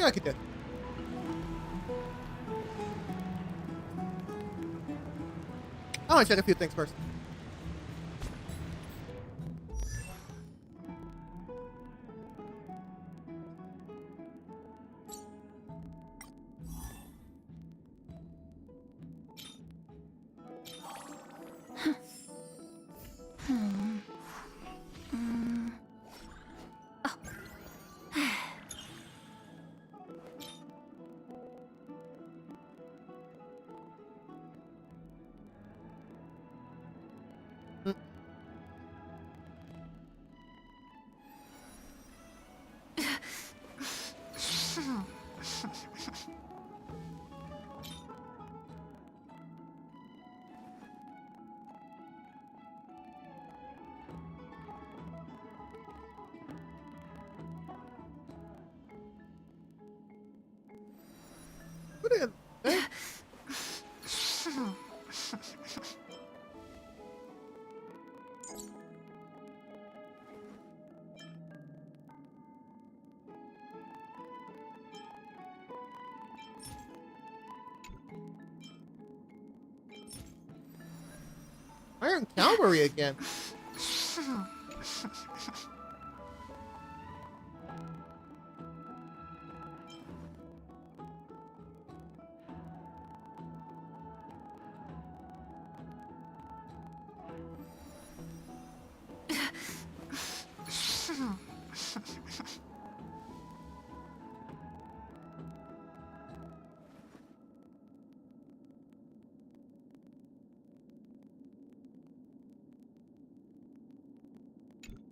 I could do it. I want to check a few things first. What is it? Iron Cavalry again.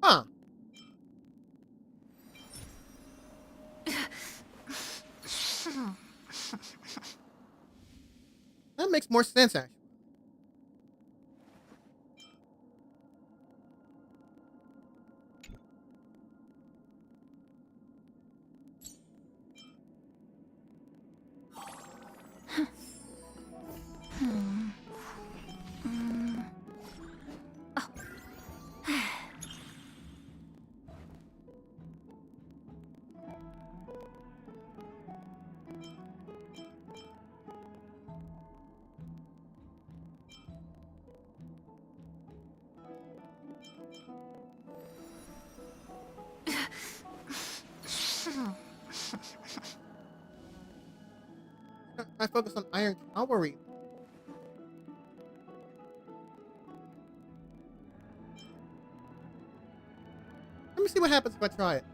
Huh. That makes more sense, actually. I focus on Iron Cavalry. Let me see what happens if I try it.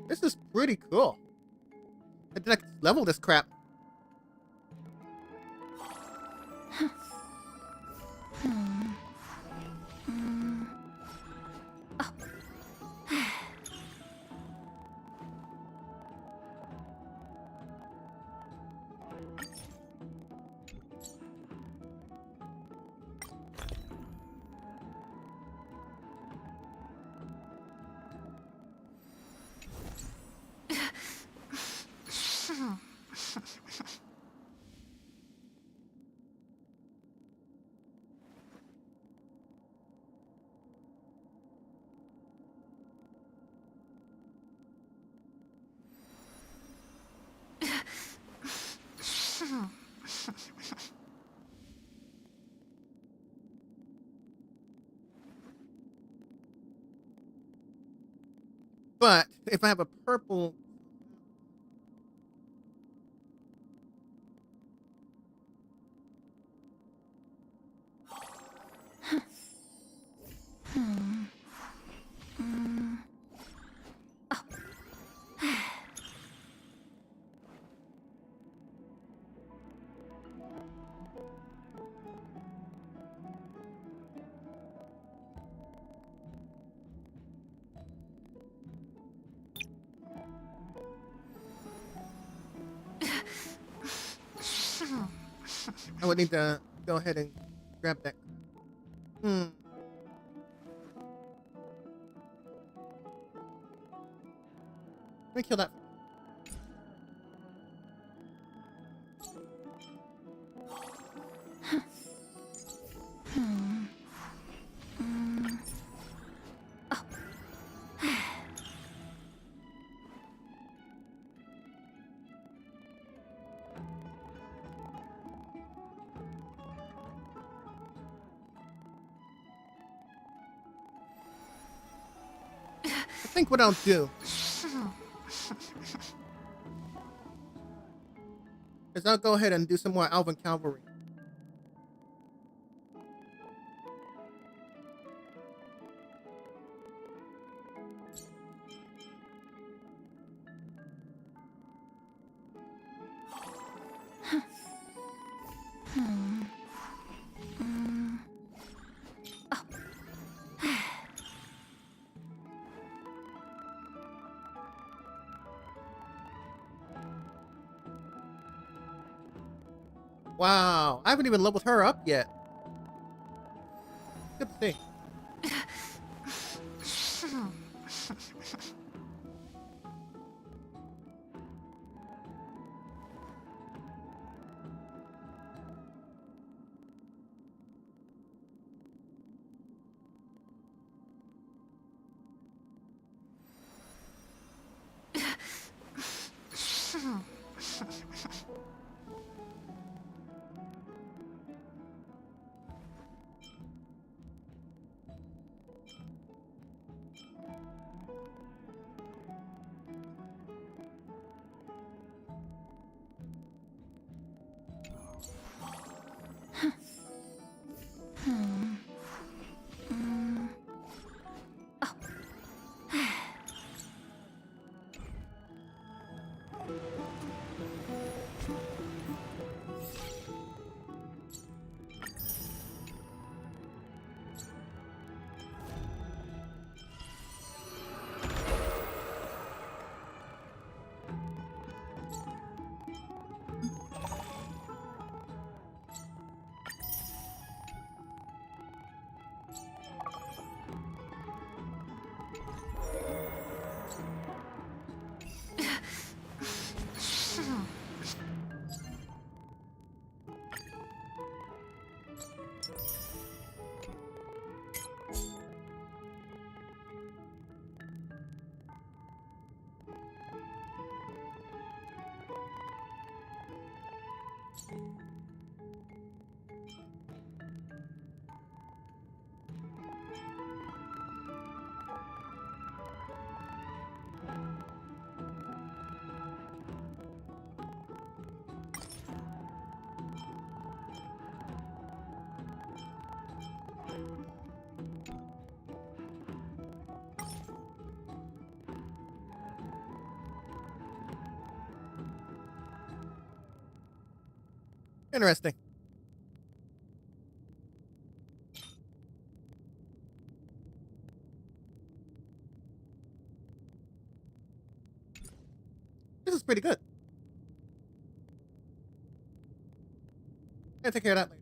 This is pretty cool. I did level this crap. But if I have a purple... I would need to go ahead and grab that. Let me kill that. I think what I'll do is I'll go ahead and do some more Elven Cavalry. Wow, I haven't even leveled her up yet. Good to see. Interesting. This is pretty good. I'll take care of that later.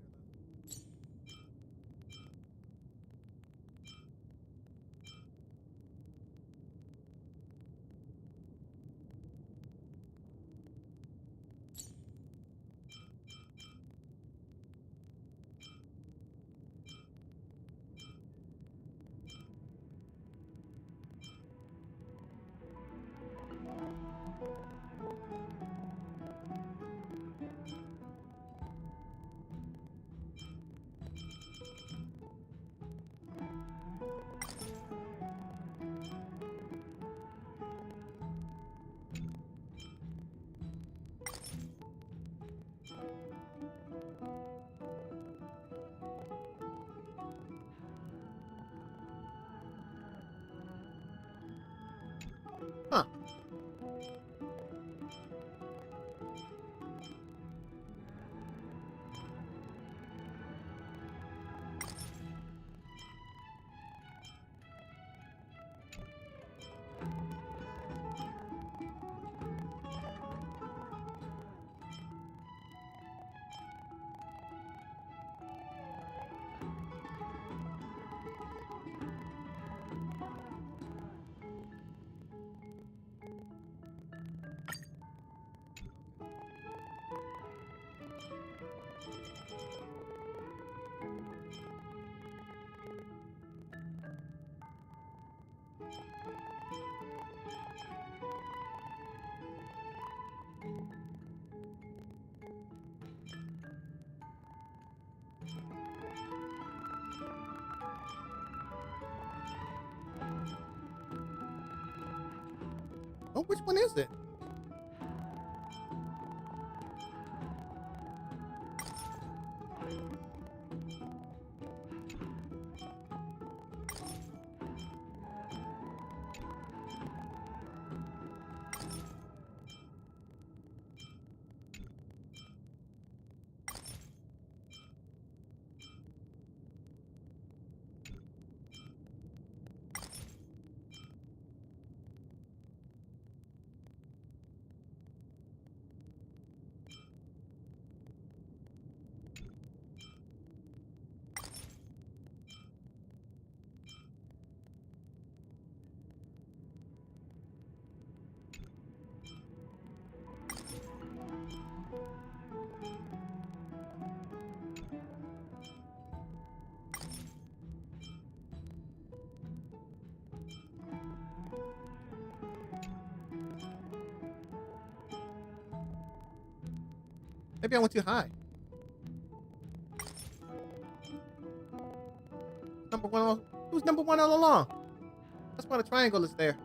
Oh, which one is it? Maybe I went too high. Number one. Who's number one all along? That's why the triangle is there.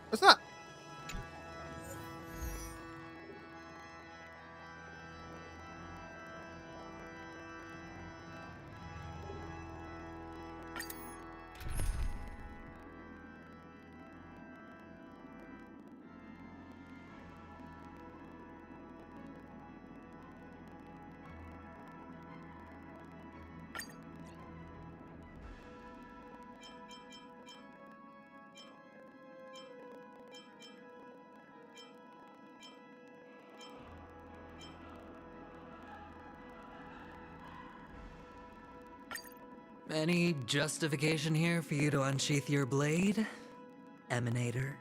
What's up? Any justification here for you to unsheath your blade, Emanator?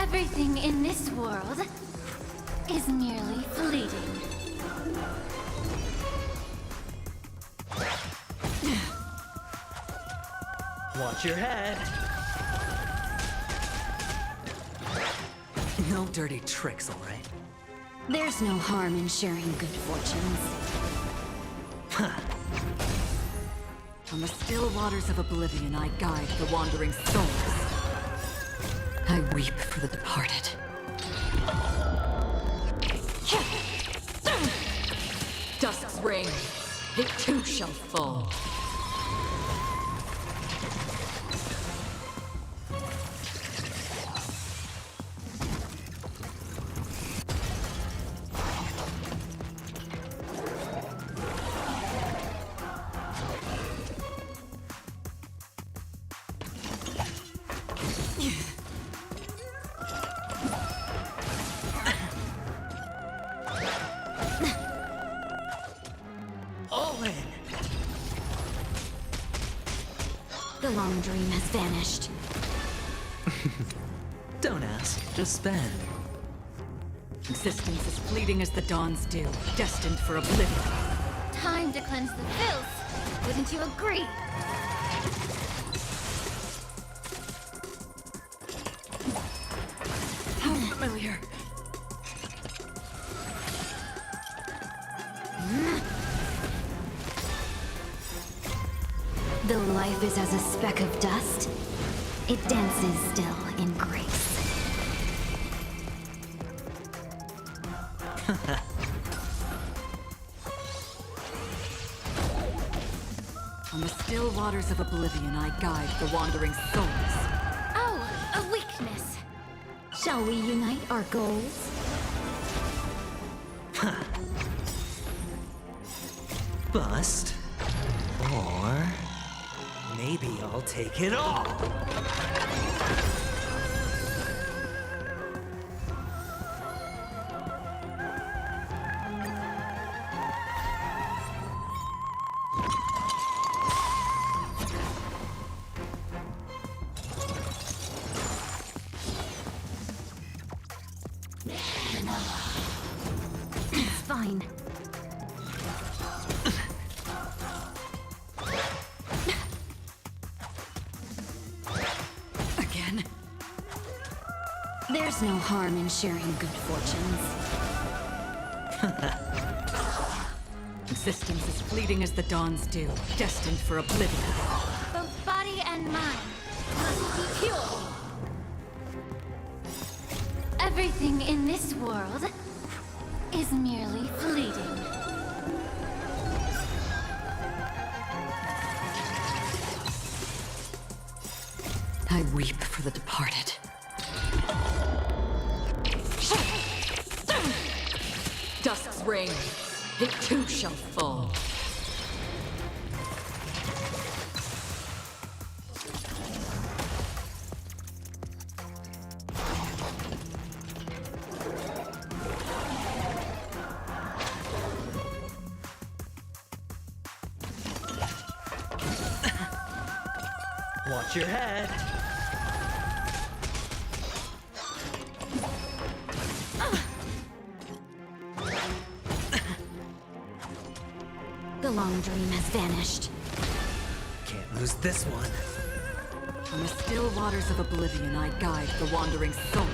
Everything in this world is merely fleeting. Watch your head. No dirty tricks, all right? There's no harm in sharing good fortunes. On the still waters of oblivion, I guide the wandering souls. I weep for the departed. Dusk's reign, it too shall fall. The long dream has vanished. Don't ask, just spend. Existence as fleeting as the dawn's dew, destined for oblivion. Time to cleanse the filth. Wouldn't you agree? How familiar. Though life is as a speck of dust, it dances still in grace. On the still waters of oblivion, I guide the wandering souls. Oh, a weakness. Shall we unite our goals? Bust. Or maybe I'll take it all. It's fine. Again? There's no harm in sharing good fortunes. Existence is fleeting as the dawn's dew, destined for oblivion. Both body and mind must be pure. Everything in this world is merely fleeting. I weep for the departed. Dusk's reign, it too shall fall. Watch your head. The long dream has vanished. Can't lose this one. On the still waters of oblivion, I guide the wandering souls.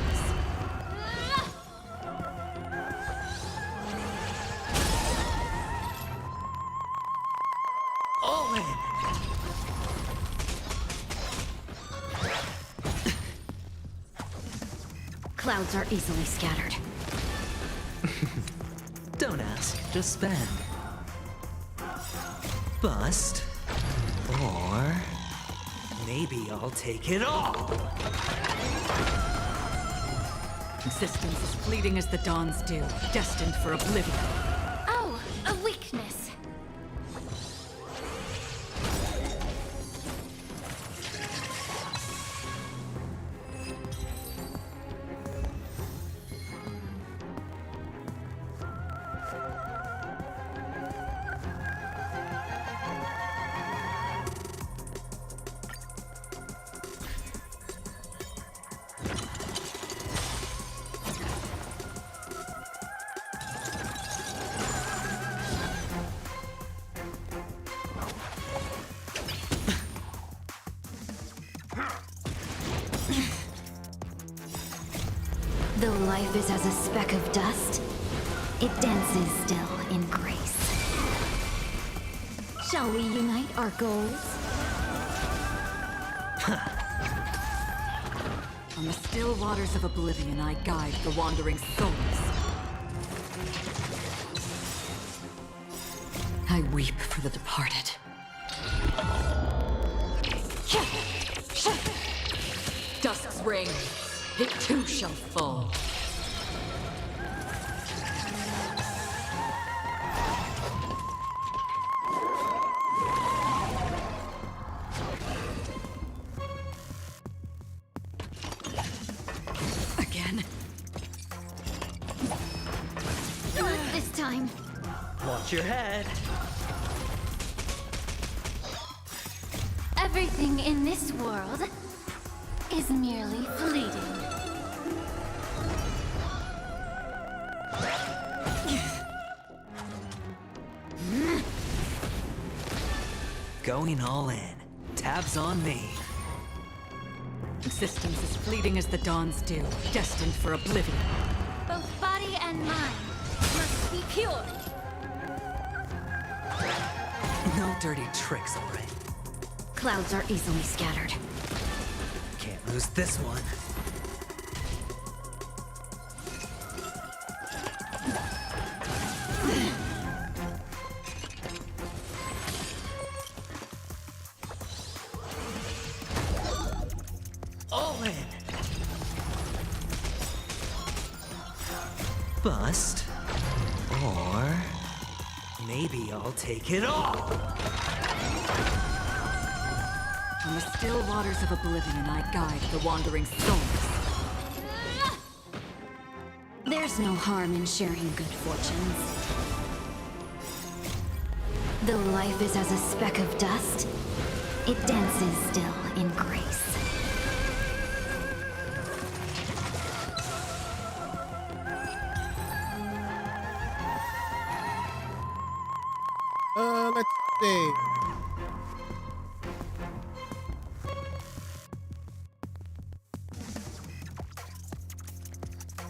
All in. Clouds are easily scattered. Don't ask, just spend. Bust. Or maybe I'll take it all. Existence is fleeting as the dawn's dew, destined for oblivion. Oh, a weakness. Though life is as a speck of dust, it dances still in grace. Shall we unite our goals? On the still waters of oblivion, I guide the wandering souls. I weep for the departed. Dusk's reign, it too shall fall. Again? Not this time. Watch your head. Everything in this world is merely fleeting. Going all in. Tabs on me. Existence is fleeting as the dawn's dew, destined for oblivion. Both body and mind must be pure. No dirty tricks, all right. Clouds are easily scattered. Can't lose this one. Bust. Or maybe I'll take it all. On the still waters of oblivion, I guide the wandering souls. There's no harm in sharing good fortunes. Though life is as a speck of dust, it dances still in grace. Let's see.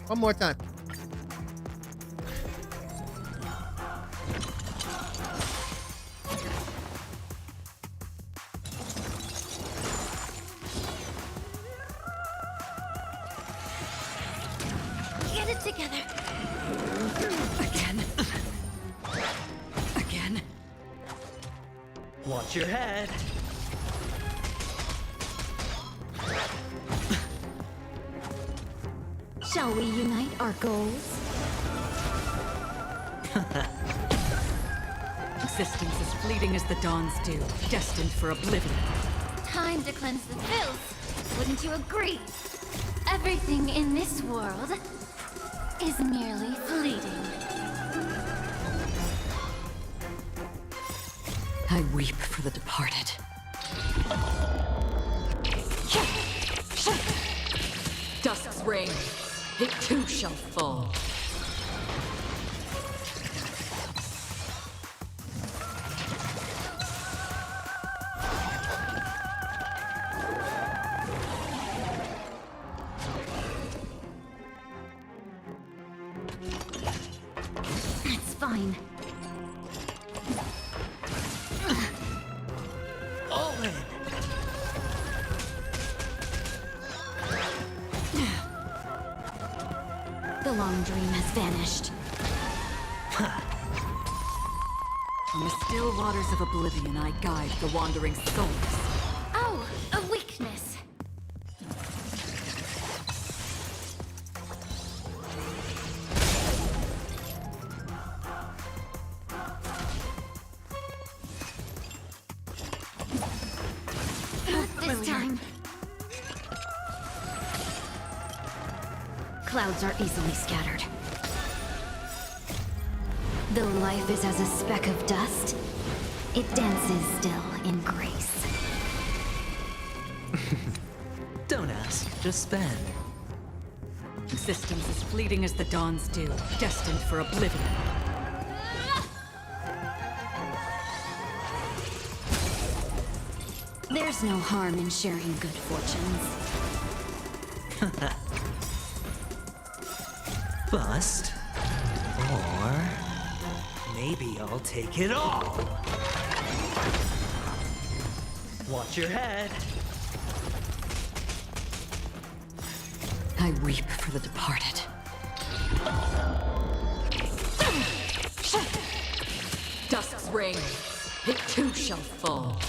One more time. Get it together. Again. Again. Watch your head. Shall we unite our goals? Existence as fleeting as the dawn's dew, destined for oblivion. Time to cleanse the filth. Wouldn't you agree? Everything in this world is merely fleeting. I weep for the departed. Dusk's reign, it too shall fall. It's fine. All in. The long dream has vanished. On the still waters of oblivion, I guide the wandering souls. Oh, a weakness. Not this time. Clouds are easily scattered. Though life is as a speck of dust, it dances still in grace. Don't ask, just spend. Existence as fleeting as the dawn's dew, destined for oblivion. There's no harm in sharing good fortunes. Bust. Or maybe I'll take it all. Watch your head. I weep for the departed. Dusk's reign, it too shall fall.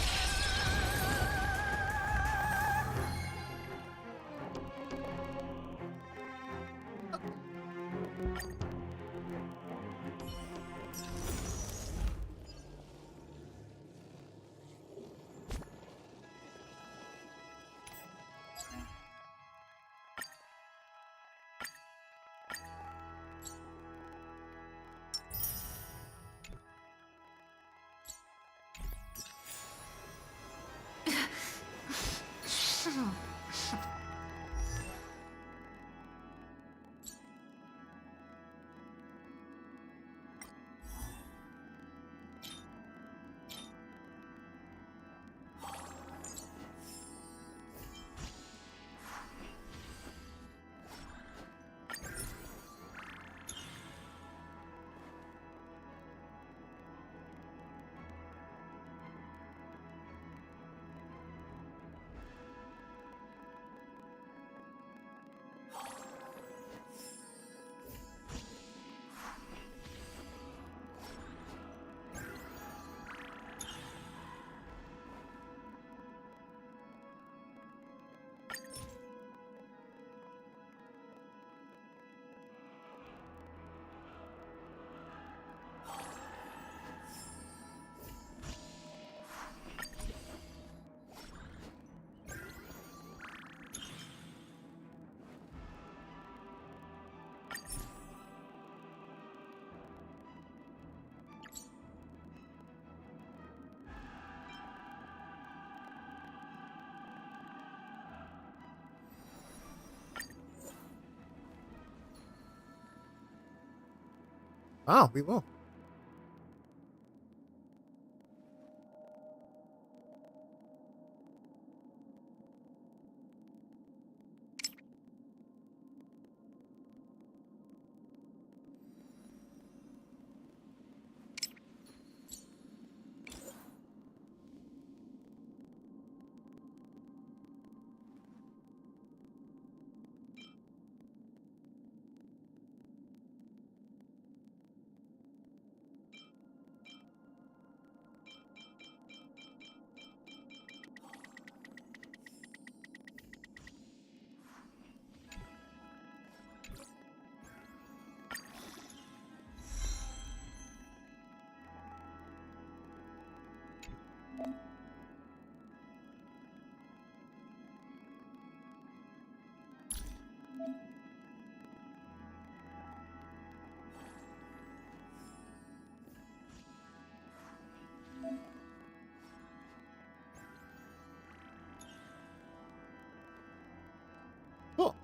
Oh, we will. Cool.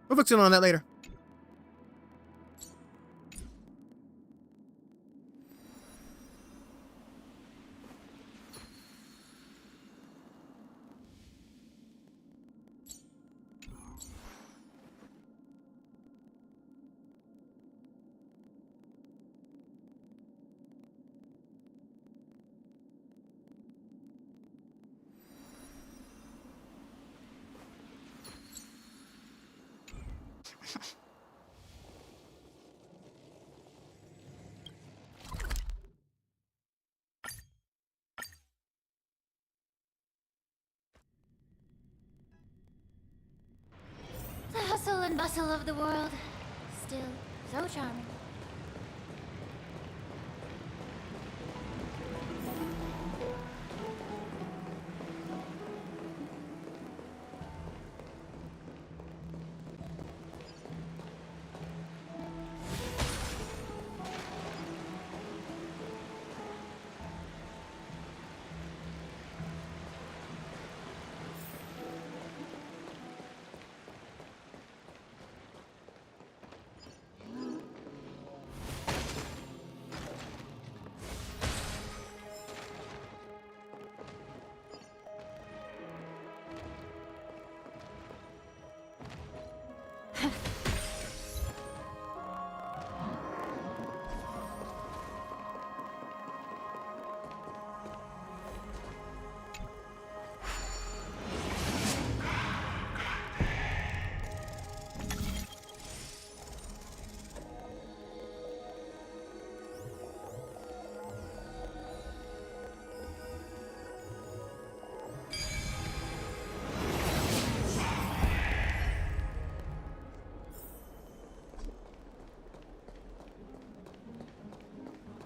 We'll fix it on that later. bustle of the world, still so charming.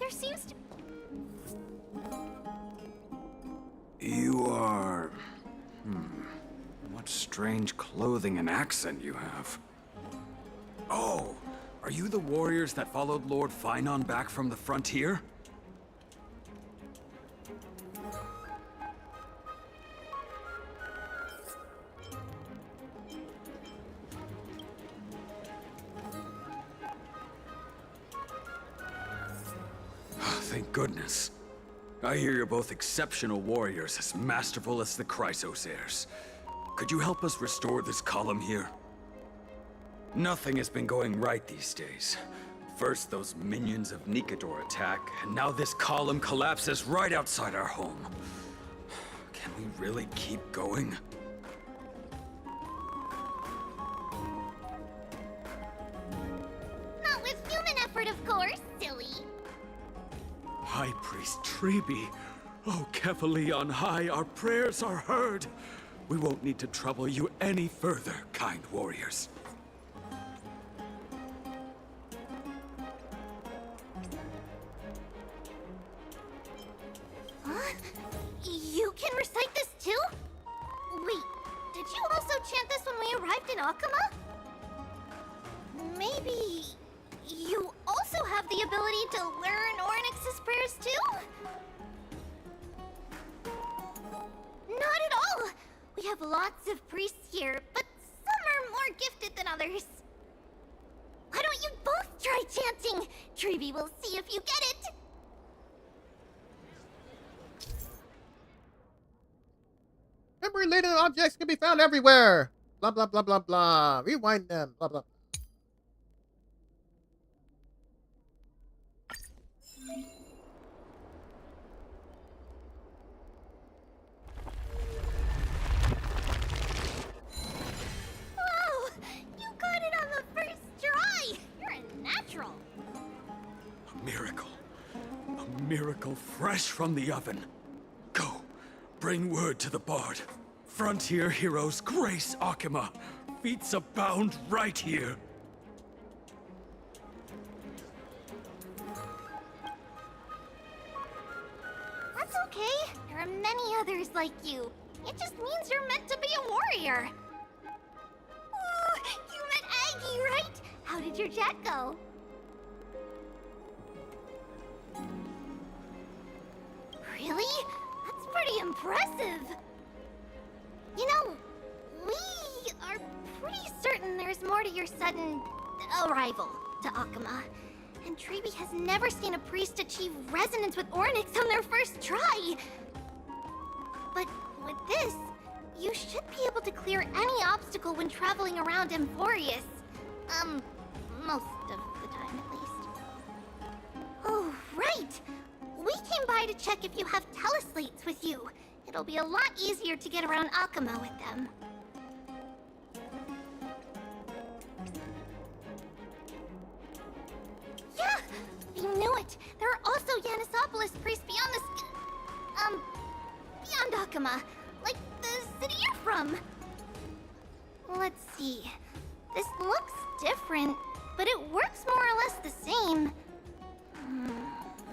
There seems to... You are... What strange clothing and accent you have. Oh, are you the warriors that followed Lord Finon back from the frontier? Thank goodness. I hear you're both exceptional warriors, as masterful as the Chrysos heirs. Could you help us restore this column here? Nothing has been going right these days. First those minions of Nikador attack, and now this column collapses right outside our home. Can we really keep going? Not with human effort, of course, silly. High Priest Treeby. Oh, Kefali on high, our prayers are heard. We won't need to trouble you any further, kind warriors. Huh? You can recite this too? Wait, did you also chant this when we arrived in Akama? Maybe you also have the ability to learn Ornyx's prayers too? Not at all! We have lots of priests here, but some are more gifted than others. Why don't you both try chanting? Treeby will see if you get it. Memory-laden objects can be found everywhere. Blah, blah, blah, blah, blah. Rewind them. Blah, blah. Wow! You got it on the first try! You're a natural. A miracle. A miracle fresh from the oven. Go. Bring word to the Bard. Frontier heroes grace Akama. Feats abound right here. That's okay. There are many others like you. It just means you're meant to be a warrior. Ooh, you met Aggie, right? How did your chat go? Really? That's pretty impressive. You know, we are pretty certain there's more to your sudden arrival to Akama. And Treeby has never seen a priest achieve resonance with Ornyx on their first try. But with this, you should be able to clear any obstacle when traveling around Emporius. Most of the time at least. Oh, right! We came by to check if you have teleslates with you. It'll be a lot easier to get around Akama with them. Yeah! We knew it! There are also Yanisopolis priests beyond beyond Akama. Like the city you're from. Let's see. This looks different, but it works more or less the same.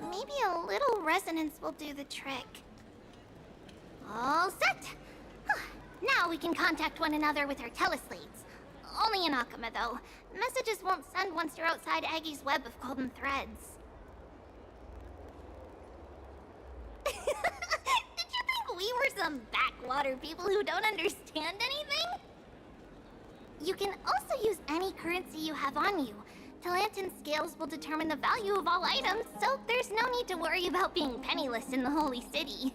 Maybe a little resonance will do the trick. All set! Now we can contact one another with our teleslates. Only in Akama, though. Messages won't send once you're outside Aggie's web of golden threads. Did you think we were some backwater people who don't understand anything? You can also use any currency you have on you. Talantan scales will determine the value of all items, so there's no need to worry about being penniless in the Holy City.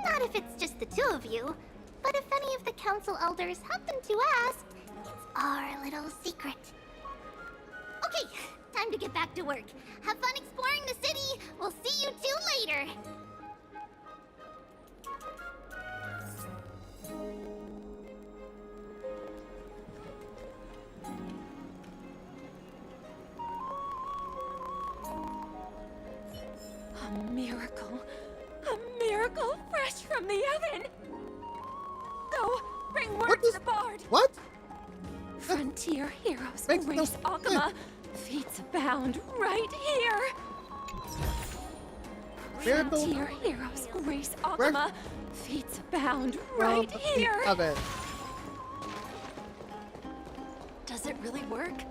Not if it's just the two of you, but if any of the council elders happen to ask, it's our little secret. Okay, time to get back to work. Have fun exploring the city. We'll see you two later. A miracle fresh from the oven. Go, bring word What to is- the bard. What? Frontier heroes Makes no race sense. Akama. Feats abound right here. Miracle Frontier heroes race Where- Akama. Feats abound from right the here. oven. Does it really work?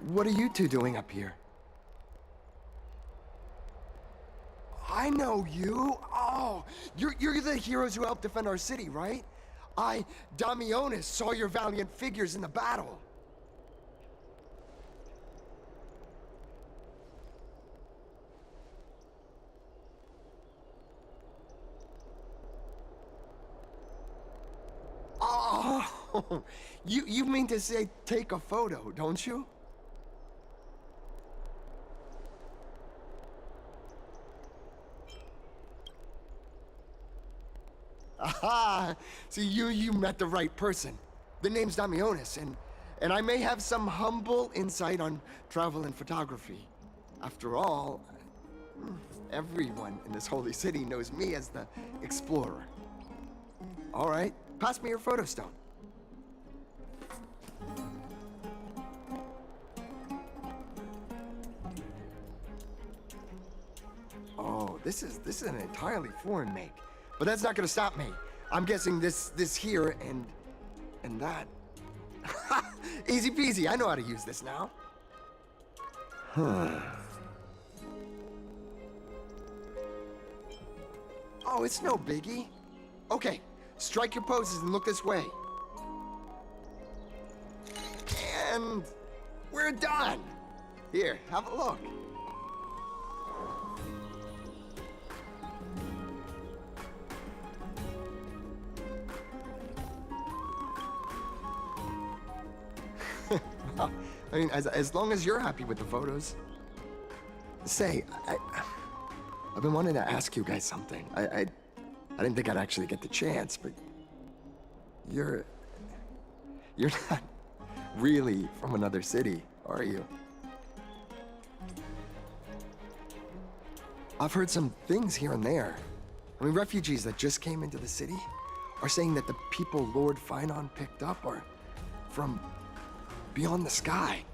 What are you two doing up here? I know you. Oh, you're the heroes who helped defend our city, right? Damionis, saw your valiant figures in the battle. Oh, you mean to say take a photo, don't you? Aha! See, you met the right person. The name's Damionis, and I may have some humble insight on travel and photography. After all, everyone in this holy city knows me as the explorer. All right, pass me your photo stone. Oh, this is an entirely foreign make. But that's not gonna stop me. I'm guessing this here and that. Easy peasy, I know how to use this now. Oh, it's no biggie. Okay, strike your poses and look this way. And we're done. Here, have a look. I mean, as long as you're happy with the photos. Say, I've been wanting to ask you guys something. I didn't think I'd actually get the chance, but you're not really from another city, are you? I've heard some things here and there. I mean, refugees that just came into the city are saying that the people Lord Finon picked up are from beyond the sky.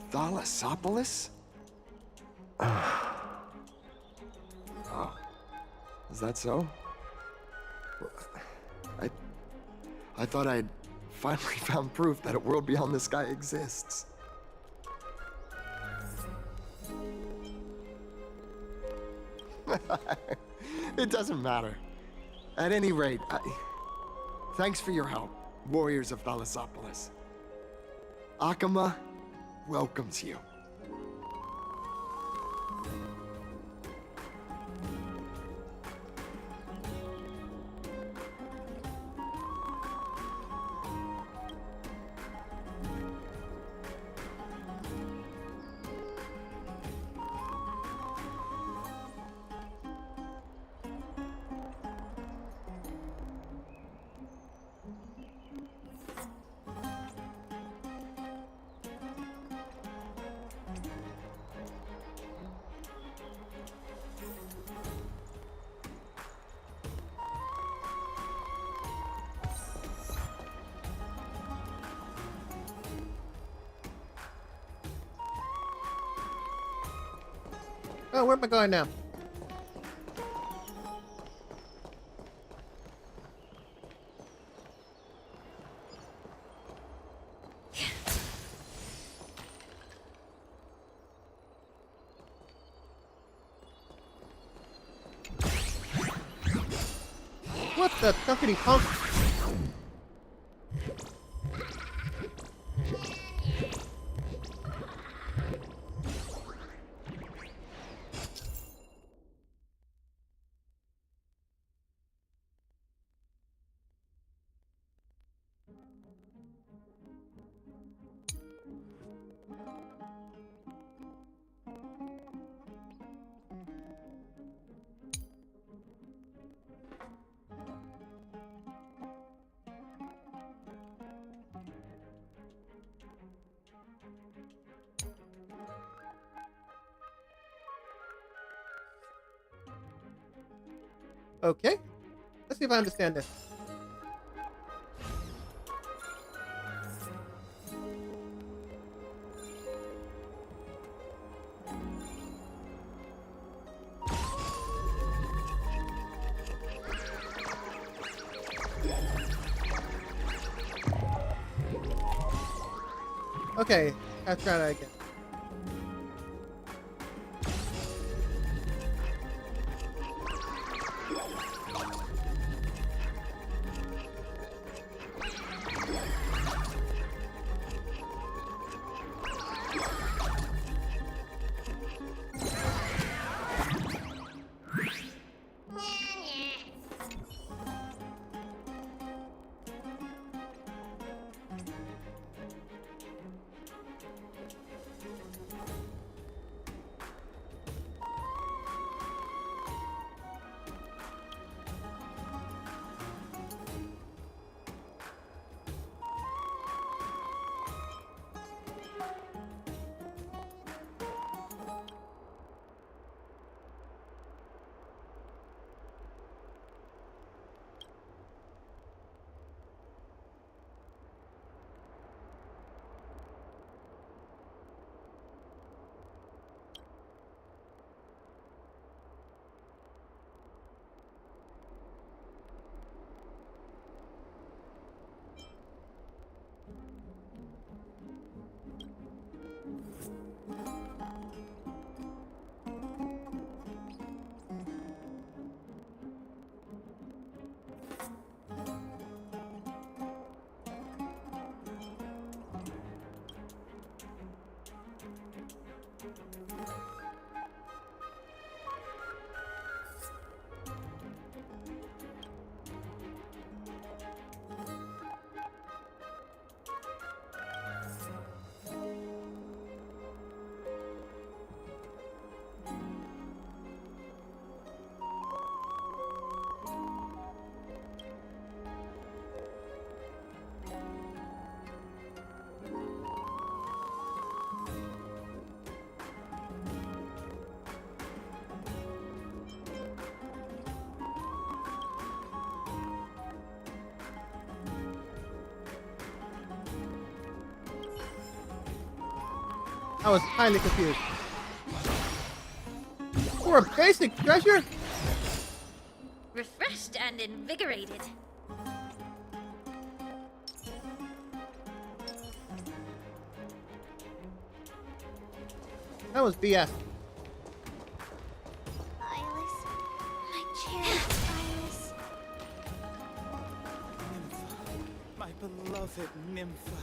Thalassopolis? Oh, is that so? I thought I'd finally found proof that a world beyond the sky exists. It doesn't matter. At any rate, thanks for your help, warriors of Thalassopolis. Akama welcomes you. Oh, where am I going now? What the dumpity punk? Okay. Let's see if I understand this. Okay, let's try that again. I was highly confused. For a basic treasure? Refreshed and invigorated. That was BS. Iris. My cherished Iris. Nympha. My beloved Nympha.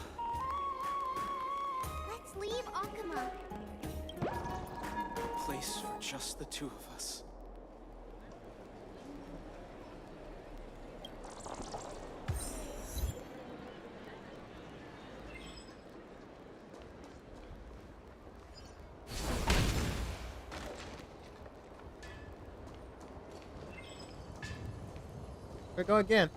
Let's leave Akuma. A place for just the two of us. Here we go again.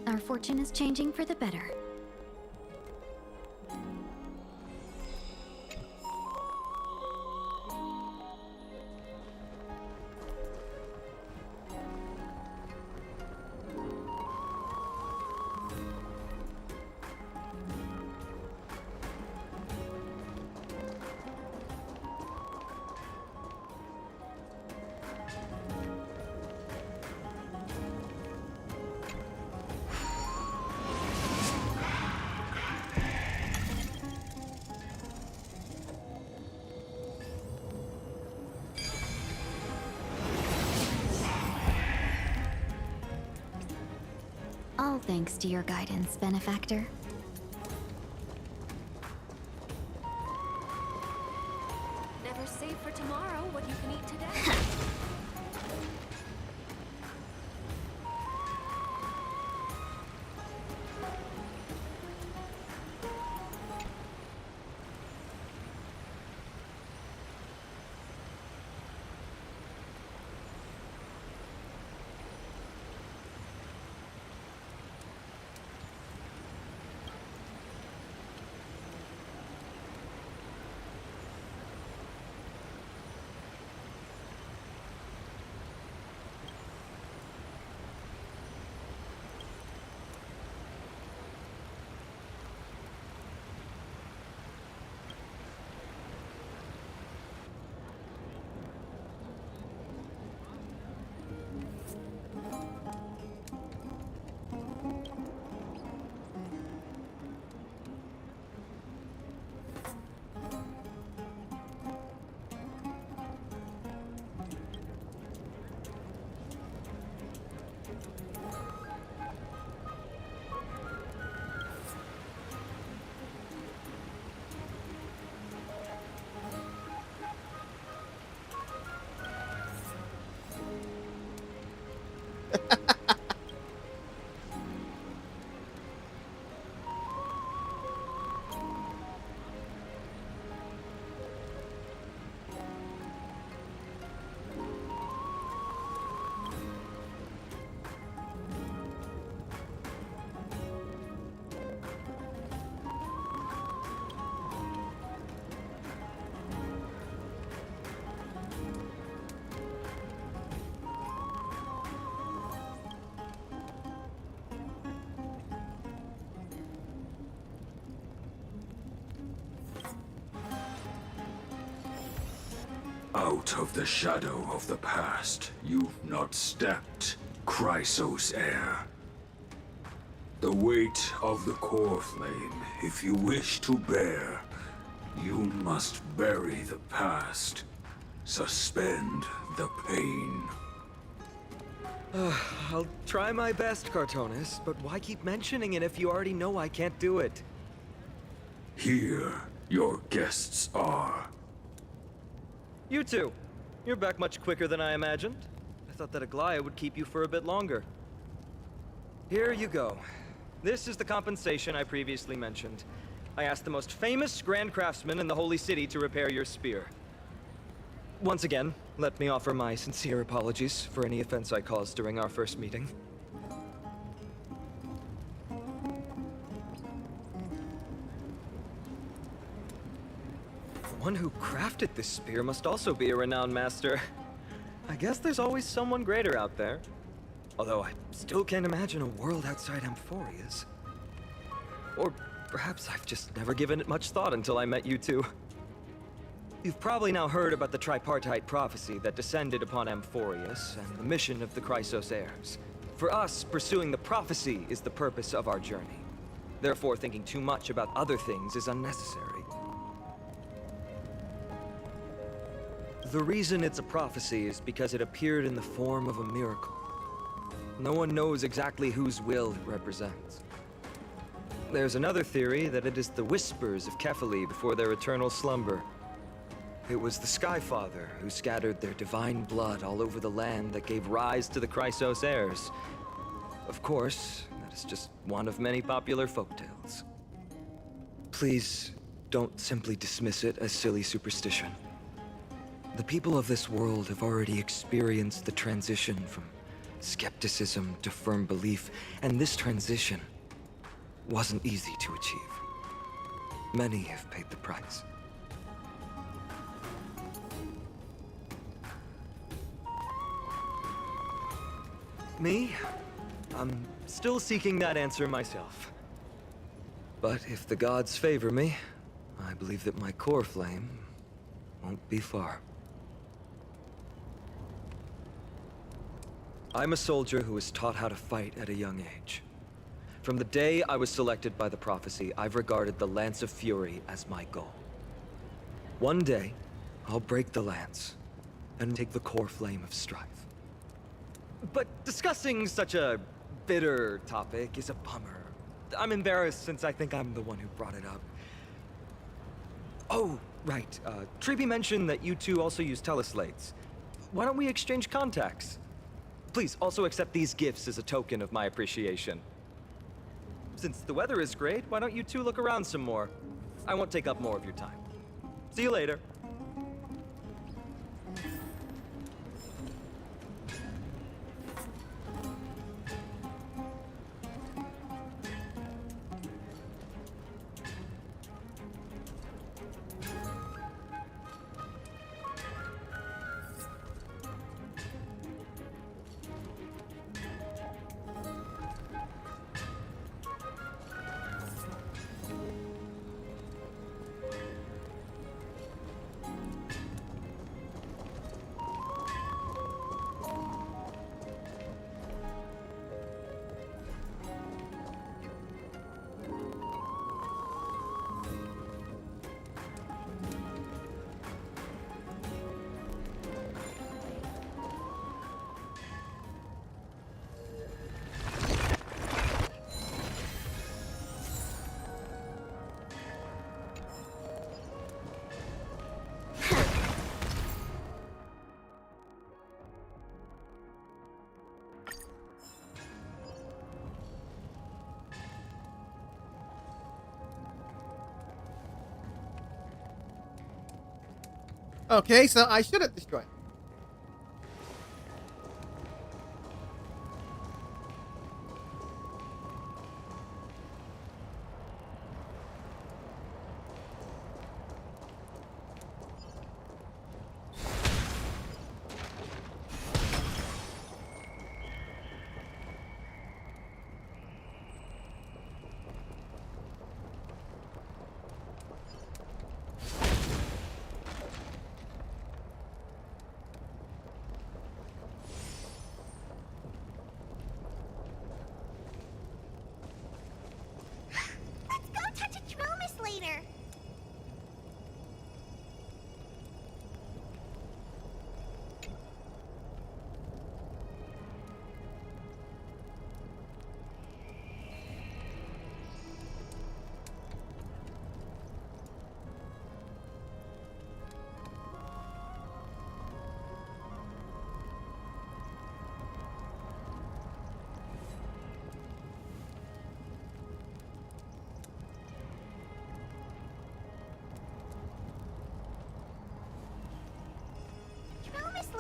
Our fortune is changing for the better. All thanks to your guidance, benefactor. Never save for tomorrow what you can eat today. Out of the shadow of the past, you've not stepped, Chrysos heir. The weight of the core flame, if you wish to bear, you must bury the past. Suspend the pain. I'll try my best, Cartonis, but why keep mentioning it if you already know I can't do it? Here, your guests are. You two. You're back much quicker than I imagined. I thought that Aglaya would keep you for a bit longer. Here you go. This is the compensation I previously mentioned. I asked the most famous Grand Craftsman in the Holy City to repair your spear. Once again, let me offer my sincere apologies for any offense I caused during our first meeting. The one who crafted this spear must also be a renowned master. I guess there's always someone greater out there. Although I still can't imagine a world outside Amphorius. Or perhaps I've just never given it much thought until I met you two. You've probably now heard about the tripartite prophecy that descended upon Amphorius and the mission of the Chrysos heirs. For us, pursuing the prophecy is the purpose of our journey. Therefore, thinking too much about other things is unnecessary. The reason it's a prophecy is because it appeared in the form of a miracle. No one knows exactly whose will it represents. There's another theory that it is the whispers of Kefali before their eternal slumber. It was the Skyfather who scattered their divine blood all over the land that gave rise to the Chrysos heirs. Of course, that is just one of many popular folktales. Please, don't simply dismiss it as silly superstition. The people of this world have already experienced the transition from skepticism to firm belief, and this transition wasn't easy to achieve. Many have paid the price. Me? I'm still seeking that answer myself. But if the gods favor me, I believe that my core flame won't be far. I'm a soldier who was taught how to fight at a young age. From the day I was selected by the prophecy, I've regarded the Lance of Fury as my goal. One day, I'll break the lance and take the core flame of strife. But discussing such a bitter topic is a bummer. I'm embarrassed since I think I'm the one who brought it up. Oh, right. Triby mentioned that you two also use teleslates. Why don't we exchange contacts? Please also accept these gifts as a token of my appreciation. Since the weather is great, why don't you two look around some more? I won't take up more of your time. See you later. Okay, so I should have destroyed.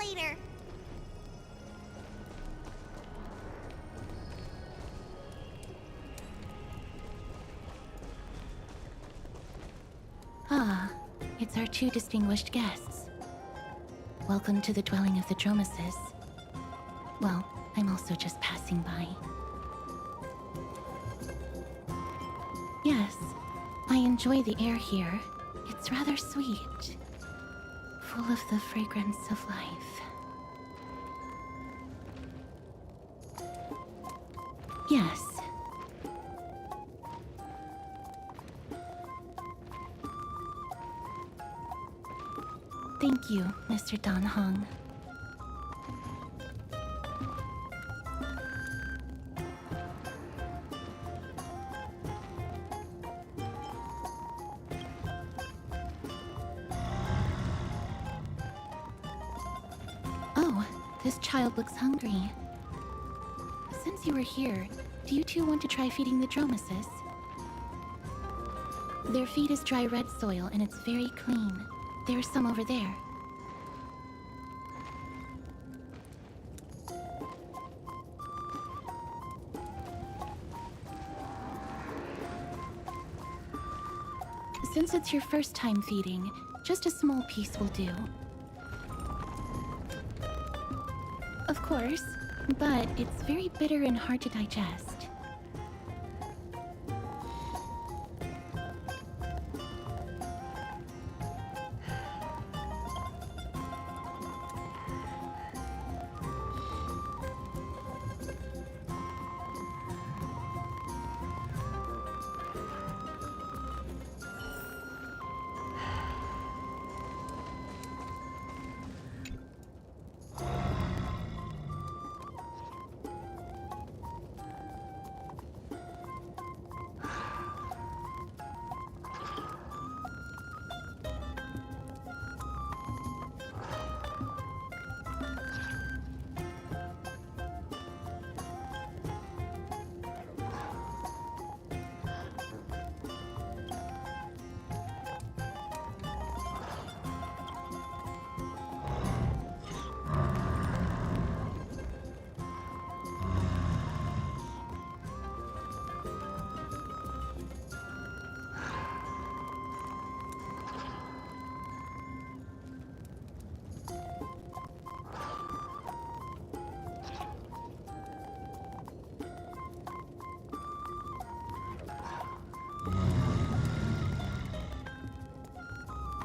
later. Ah, it's our two distinguished guests. Welcome to the dwelling of the Dromeses. Well, I'm also just passing by. Yes, I enjoy the air here. It's rather sweet, full of the fragrance of life. Yes. Thank you, Mr. Dan Hong. Oh, this child looks hungry. Since you were here, do you two want to try feeding the Dromeses? Their feed is dry red soil and it's very clean. There's some over there. Since it's your first time feeding, just a small piece will do. Of course, but it's very bitter and hard to digest.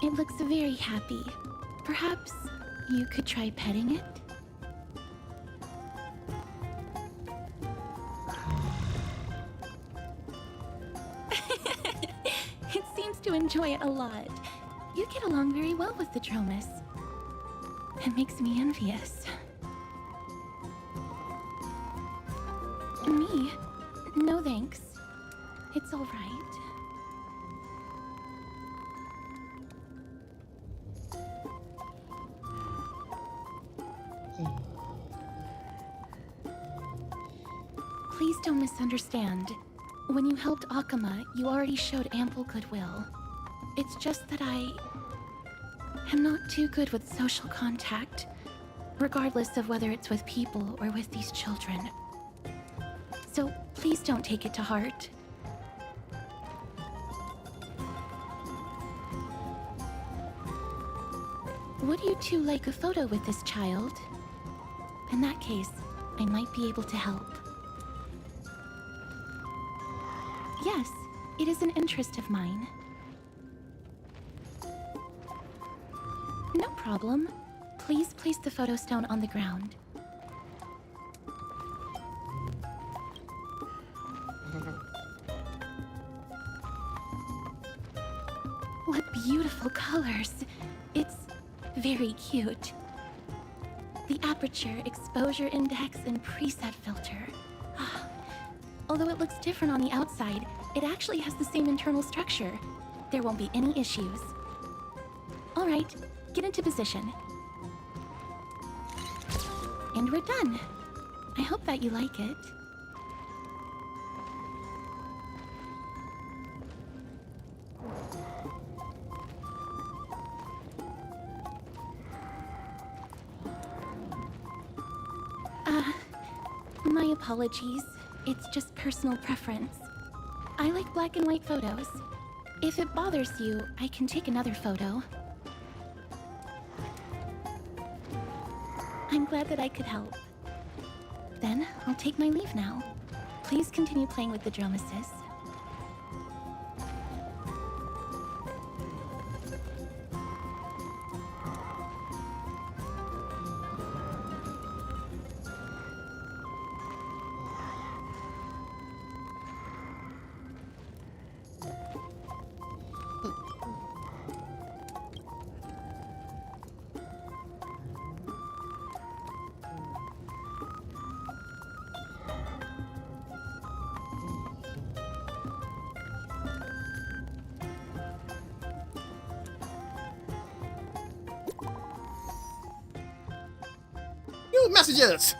It looks very happy. Perhaps you could try petting it? It seems to enjoy it a lot. You get along very well with the Dromes. It makes me envious. Me? No thanks. It's all right. Please don't misunderstand. When you helped Akama, you already showed ample goodwill. It's just that I am not too good with social contact, regardless of whether it's with people or with these children. So please don't take it to heart. Would you two like a photo with this child? In that case, I might be able to help. Yes, it is an interest of mine. No problem. Please place the photo stone on the ground. What beautiful colors. It's very cute. The aperture, exposure index, and preset filter. Although it looks different on the outside, it actually has the same internal structure. There won't be any issues. All right, get into position. And we're done. I hope that you like it. My apologies. It's just personal preference. I like black and white photos. If it bothers you, I can take another photo. I'm glad that I could help. Then, I'll take my leave now. Please continue playing with the drum assist. New messages!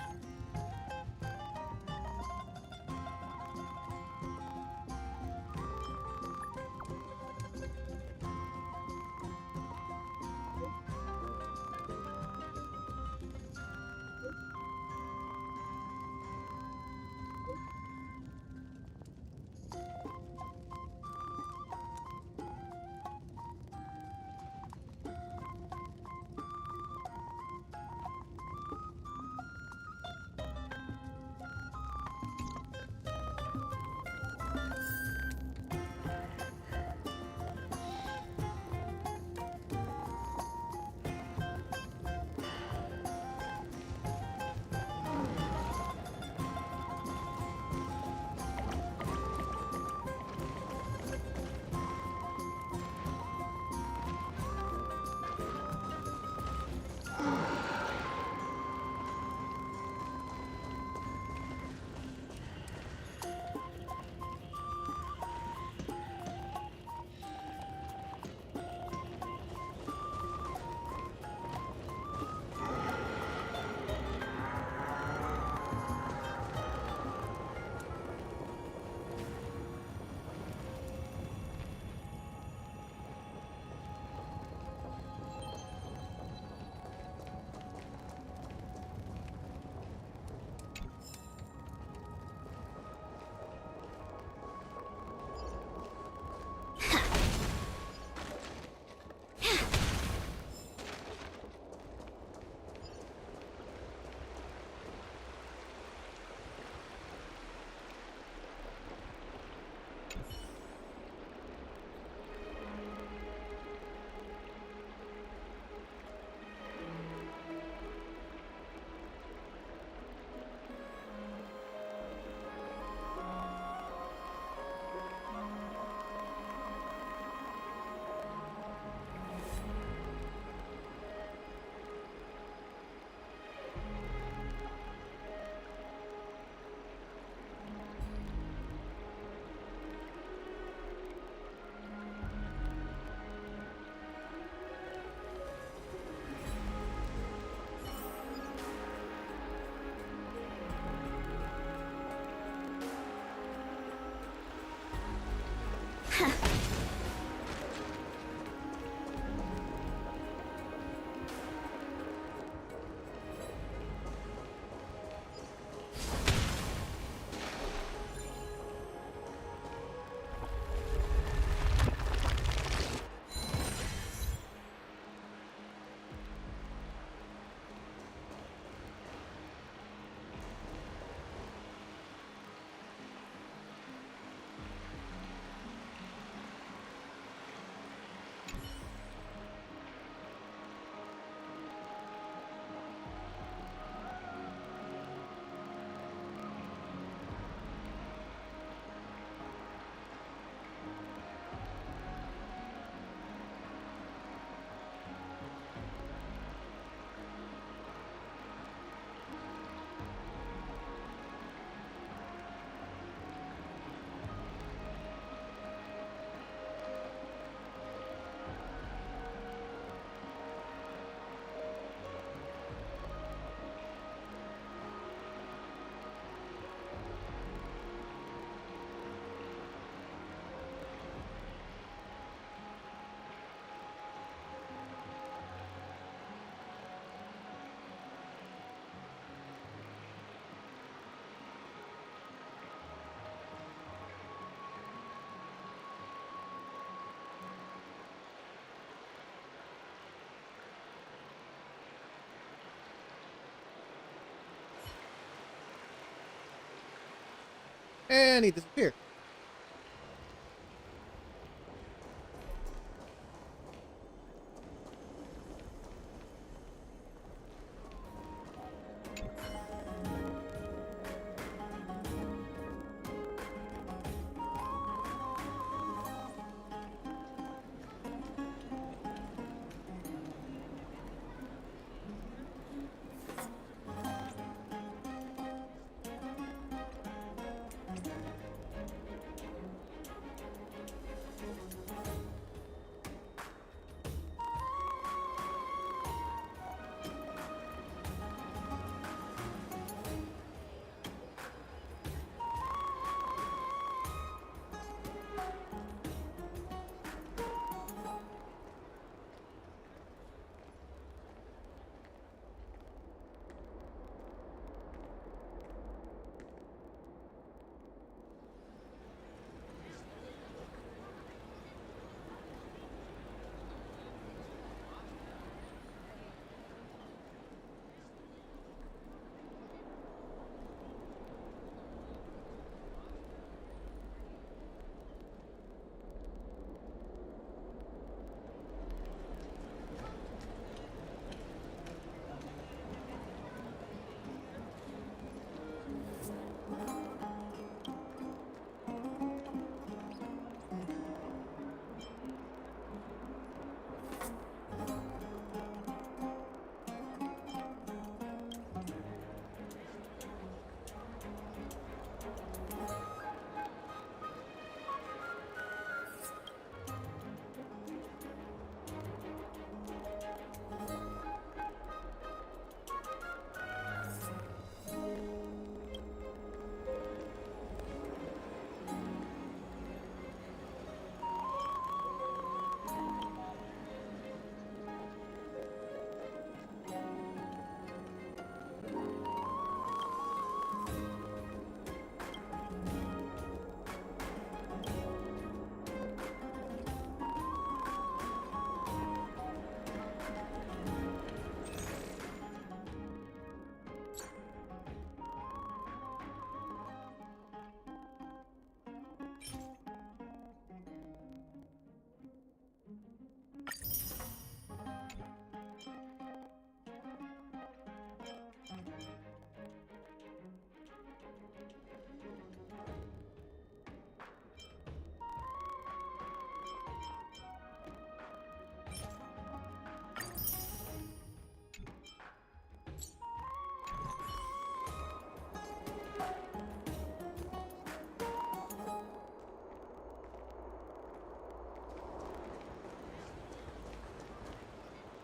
And he disappeared.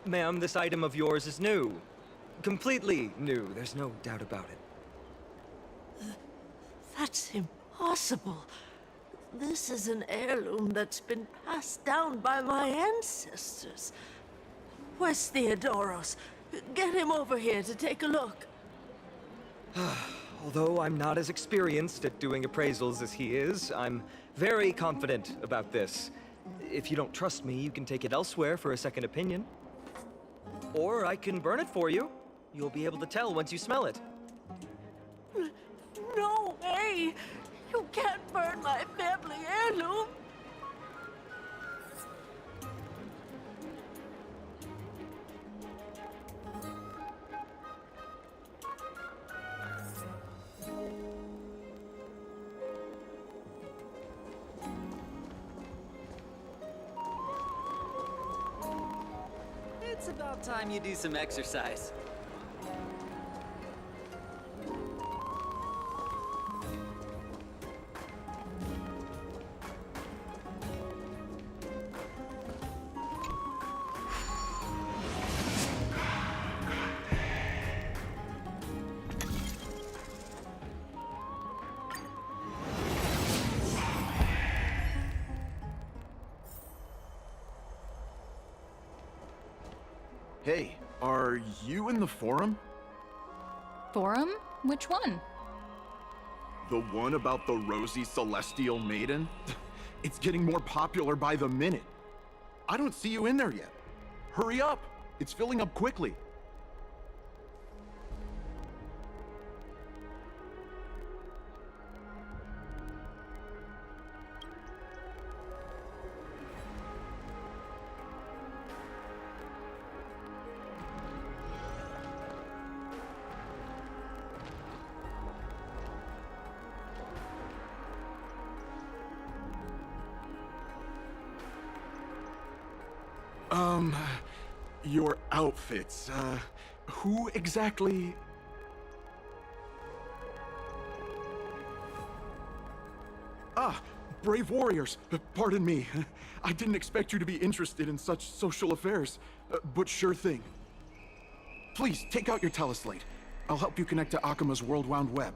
Ma'am, this item of yours is new. Completely new, there's no doubt about it. That's impossible. This is an heirloom that's been passed down by my ancestors. Where's Theodoros? Get him over here to take a look. Although I'm not as experienced at doing appraisals as he is, I'm very confident about this. If you don't trust me, you can take it elsewhere for a second opinion. Or I can burn it for you. You'll be able to tell once you smell it. No way! You can't burn my family heirloom! It's about time you do some exercise. Hey, are you in the forum? Forum? Which one? The one about the rosy celestial maiden? It's getting more popular by the minute. I don't see you in there yet. Hurry up! It's filling up quickly. Your outfits, who exactly... Ah, brave warriors. Pardon me. I didn't expect you to be interested in such social affairs, but sure thing. Please, take out your teleslate. I'll help you connect to Akima's World Wound Web.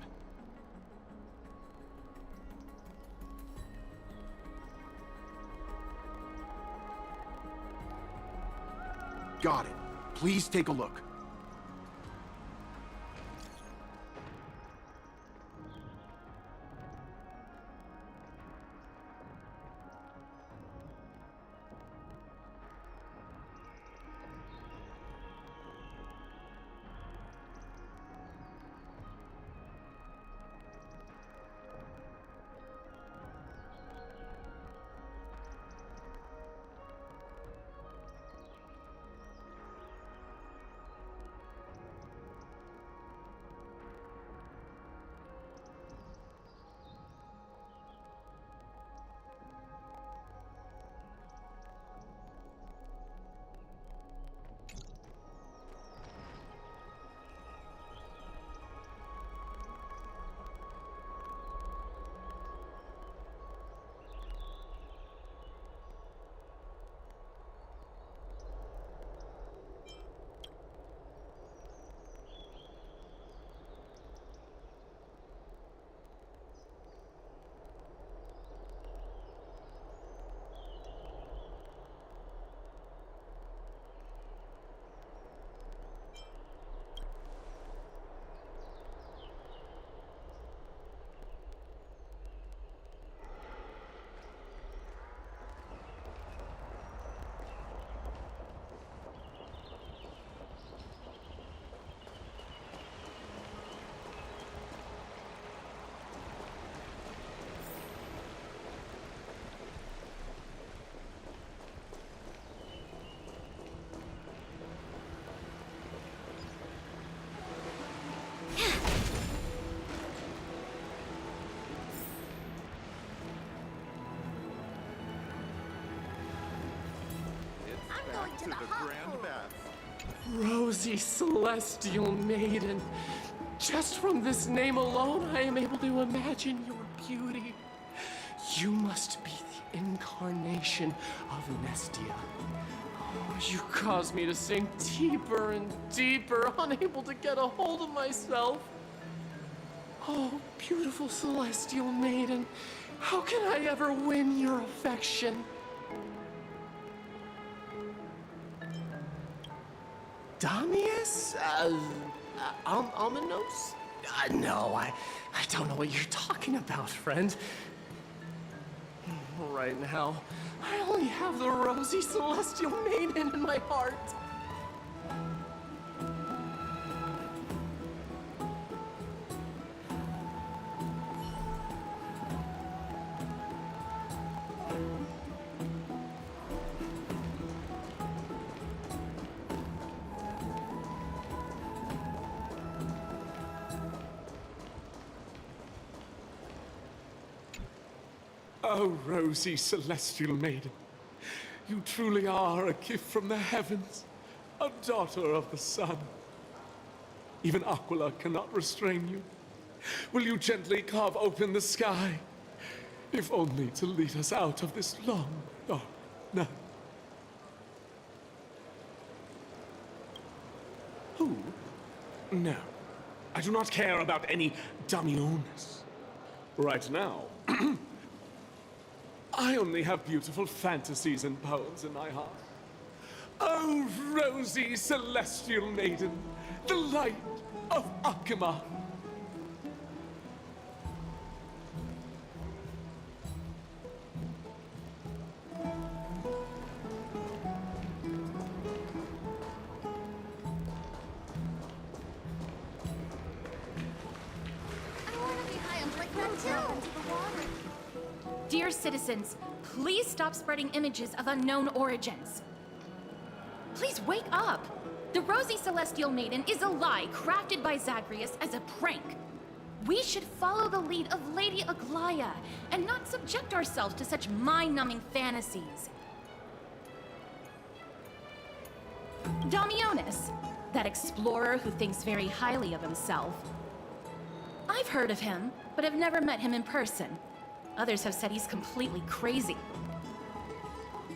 Got it. Please take a look. To the Grand Bath. Rosy Celestial Maiden. Just from this name alone, I am able to imagine your beauty. You must be the incarnation of Nestia. Oh, you cause me to sink deeper and deeper, unable to get a hold of myself. Oh, beautiful Celestial Maiden, how can I ever win your affection? Damius? Almanos? No, I don't know what you're talking about, friend. Right now, I only have the Rosy Celestial Maiden in my heart. Oh, Rosy Celestial Maiden, you truly are a gift from the heavens, a daughter of the sun. Even Aquila cannot restrain you. Will you gently carve open the sky, if only to lead us out of this long, dark night? Who? No, I do not care about any Damiones. Right now, I only have beautiful fantasies and poems in my heart. Oh, Rosy Celestial Maiden, the light of Akima. Dear citizens, please stop spreading images of unknown origins. Please wake up! The Rosy Celestial Maiden is a lie crafted by Zagreus as a prank. We should follow the lead of Lady Aglaya and not subject ourselves to such mind-numbing fantasies. Damionis, that explorer who thinks very highly of himself. I've heard of him, but have never met him in person. Others have said he's completely crazy.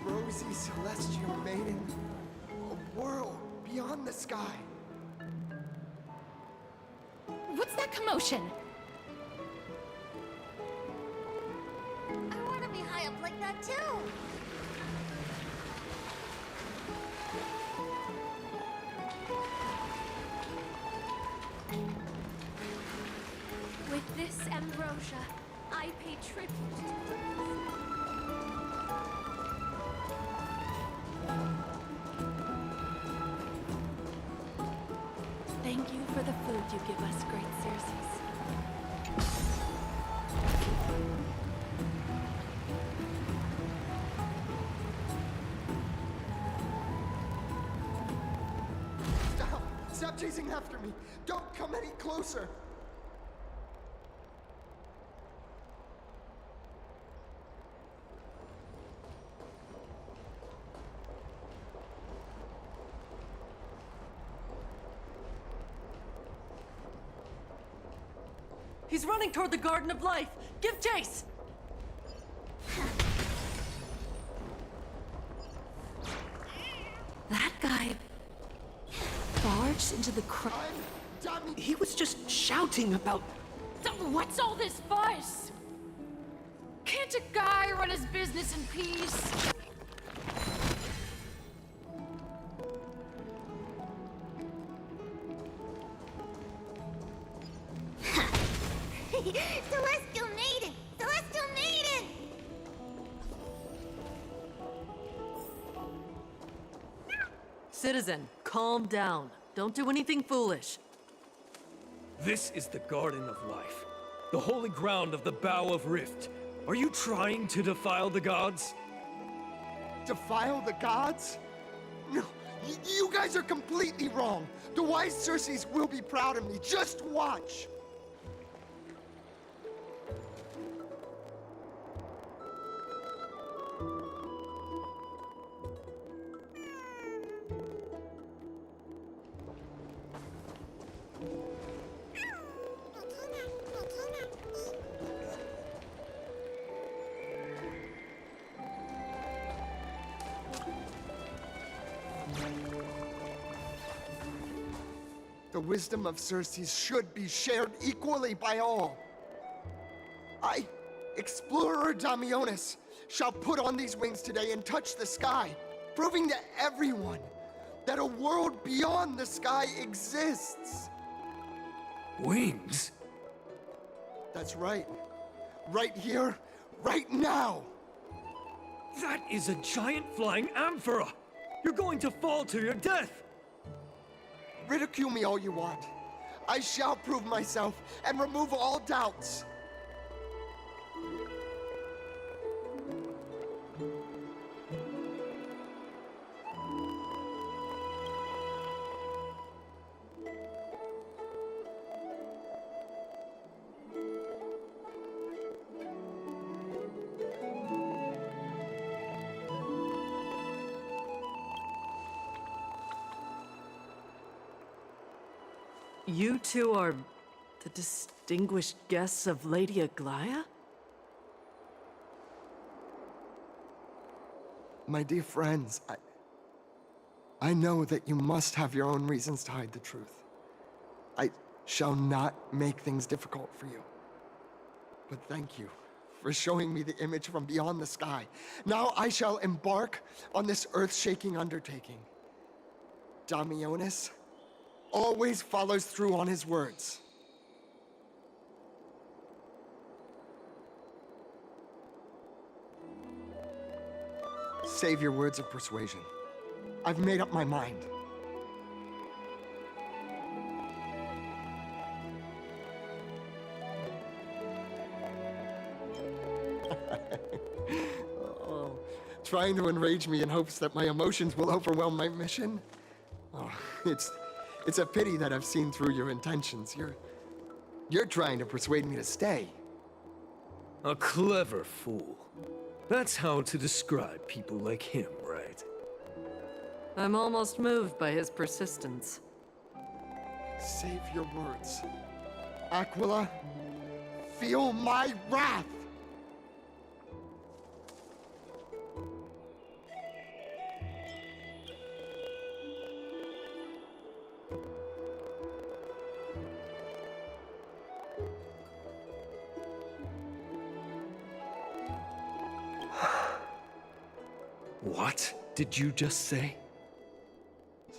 Rosy celestial maiden, a world beyond the sky. What's that commotion? I want to be high up like that too. With this ambrosia, I pay tribute to Thank you for the food you give us, great Circes. Stop! Stop chasing after me! Don't come any closer! He's running toward the Garden of Life! Give chase! That guy barged into the crowd. He was just shouting about... What's all this fuss? Can't a guy run his business in peace? Celestial maiden! Celestial maiden! Citizen, calm down. Don't do anything foolish. This is the Garden of Life, the holy ground of the Bow of Rift. Are you trying to defile the gods? Defile the gods? No, you guys are completely wrong. The wise Circes will be proud of me. Just watch. The wisdom of Circes should be shared equally by all. I, Explorer Damionis, shall put on these wings today and touch the sky, proving to everyone that a world beyond the sky exists. Wings? That's right. Right here, right now. That is a giant flying amphora! You're going to fall to your death! Ridicule me all you want. I shall prove myself and remove all doubts. You two are the distinguished guests of Lady Aglaia? My dear friends, I know that you must have your own reasons to hide the truth. I shall not make things difficult for you. But thank you for showing me the image from beyond the sky. Now I shall embark on this earth-shaking undertaking. Damionis always follows through on his words. Save your words of persuasion. I've made up my mind. Oh, trying to enrage me in hopes that my emotions will overwhelm my mission? Oh, it's a pity that I've seen through your intentions. You're trying to persuade me to stay. A clever fool. That's how to describe people like him, right? I'm almost moved by his persistence. Save your words. Aquila, feel my wrath! What did you just say?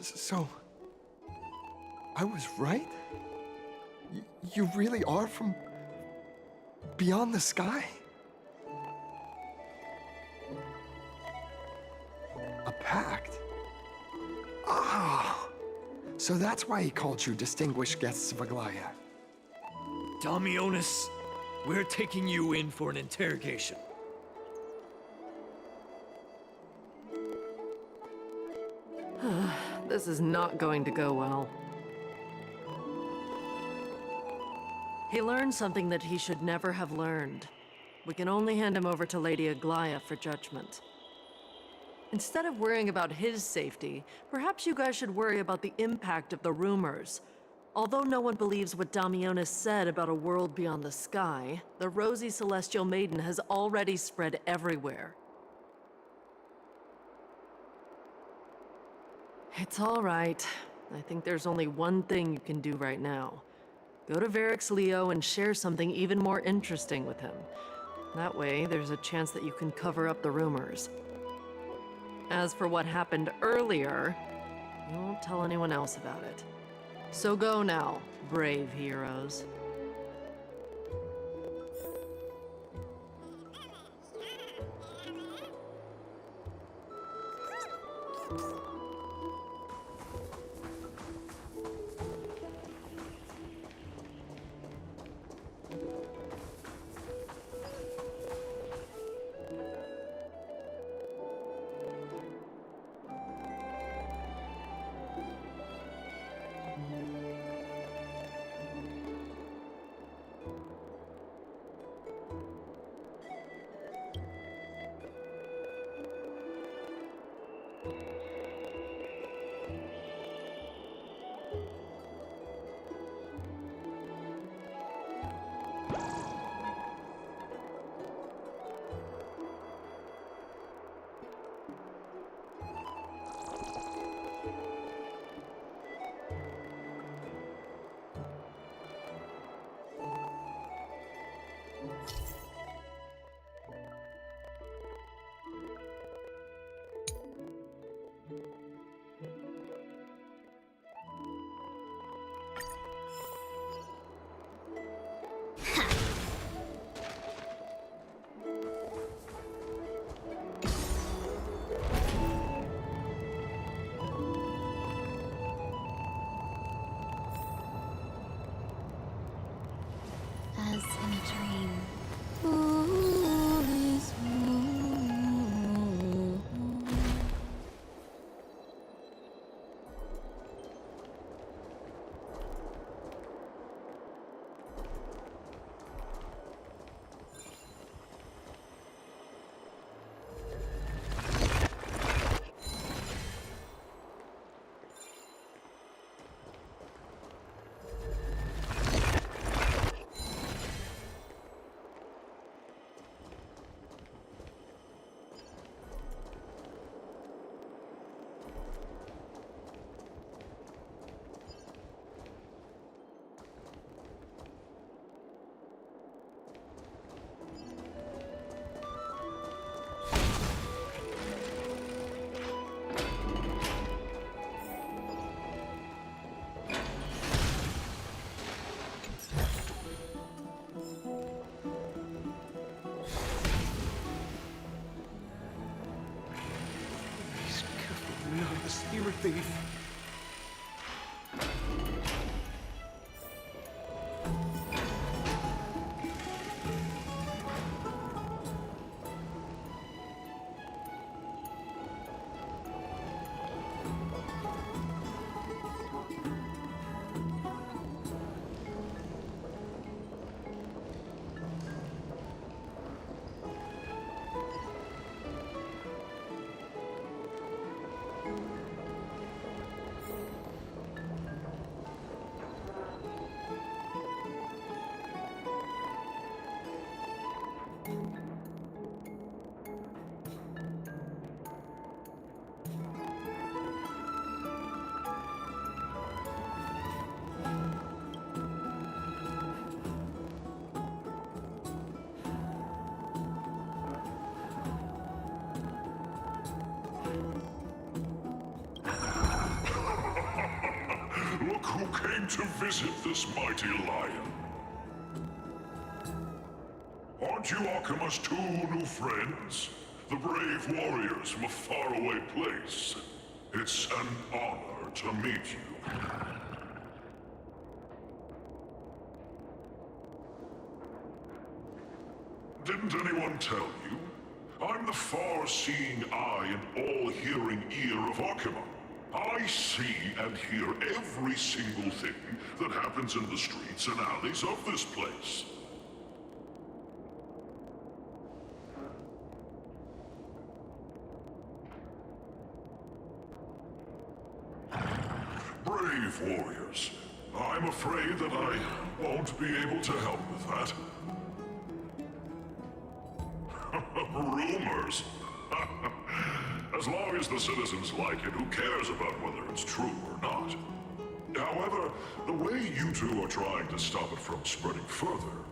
So, I was right? You really are from beyond the sky? A pact? Ah! So that's why he called you distinguished guests of Aglaya. Damionis, we're taking you in for an interrogation. This is not going to go well. He learned something that he should never have learned. We can only hand him over to Lady Aglaya for judgment. Instead of worrying about his safety, perhaps you guys should worry about the impact of the rumors. Although no one believes what Damionis said about a world beyond the sky, the rosy celestial maiden has already spread everywhere. It's all right. I think there's only one thing you can do right now. Go to Varix Leo and share something even more interesting with him. That way, there's a chance that you can cover up the rumors. As for what happened earlier, you won't tell anyone else about it. So go now, brave heroes. As in a dream. All is well. No, the spirit thief. Look who came to visit this mighty lion. Aren't you Akima's 2 new friends? The brave warriors from a faraway place. It's an honor to meet you. Didn't anyone tell you? I'm the far-seeing eye and all-hearing ear of Akima. I see and hear every single thing that happens in the streets and alleys of this place. Brave warriors. I'm afraid that I won't be able to help with that. Rumors? As long as the citizens like it, who cares about whether it's true or not? However, the way you two are trying to stop it from spreading further,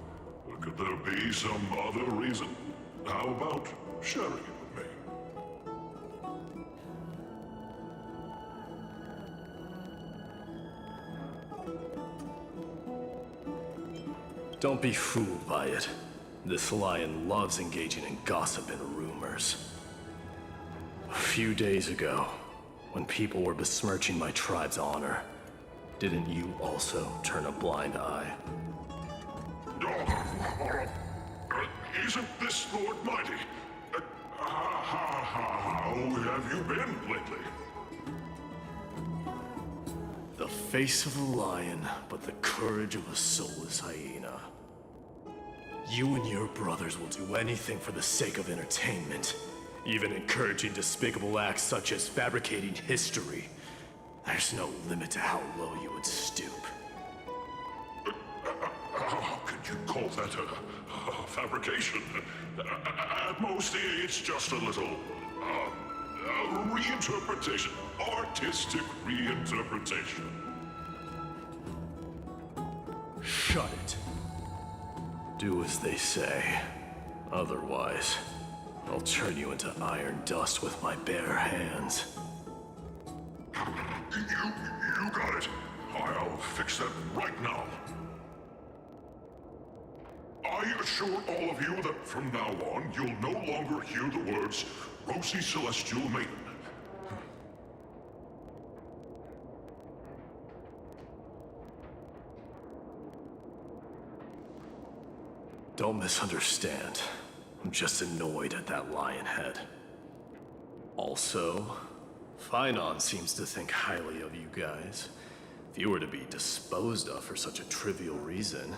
could there be some other reason? How about sharing it with me? Don't be fooled by it. This lion loves engaging in gossip and rumors. A few days ago, when people were besmirching my tribe's honor, didn't you also turn a blind eye? Isn't this Lord Mighty? How have you been lately? The face of a lion, but the courage of a soulless hyena. You and your brothers will do anything for the sake of entertainment, even encouraging despicable acts such as fabricating history. There's no limit to how low you would stoop. How could you call that a fabrication? At most, it's just a little reinterpretation, artistic reinterpretation. Shut it. Do as they say. Otherwise, I'll turn you into iron dust with my bare hands. You got it. I'll fix that right now. I assure all of you that from now on, you'll no longer hear the words Rosy Celestial Maiden. Don't misunderstand. I'm just annoyed at that lion head. Also, Finon seems to think highly of you guys. If you were to be disposed of for such a trivial reason,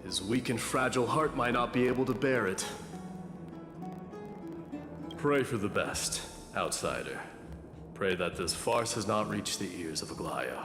his weak and fragile heart might not be able to bear it. Pray for the best, outsider. Pray that this farce has not reached the ears of Aglaya.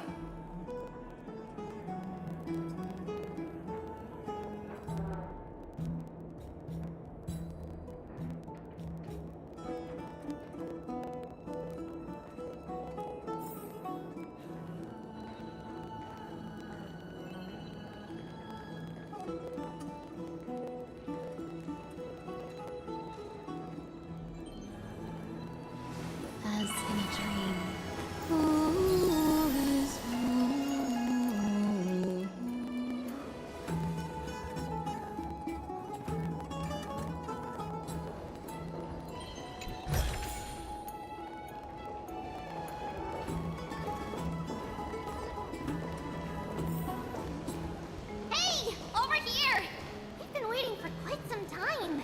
As in a dream. All is well. Hey! Over here! We've been waiting for quite some time.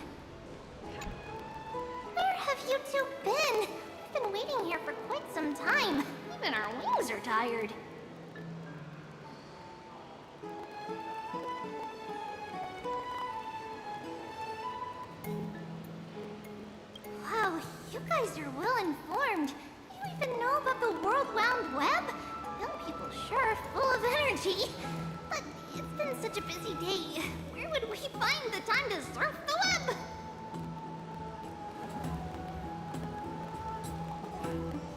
Where have you two been? We've been waiting here for quite some time. Even our wings are tired. Wow, you guys are well informed. You even know about the World Wound Web? Young people sure are full of energy. But it's been such a busy day. Where would we find the time to surf the web?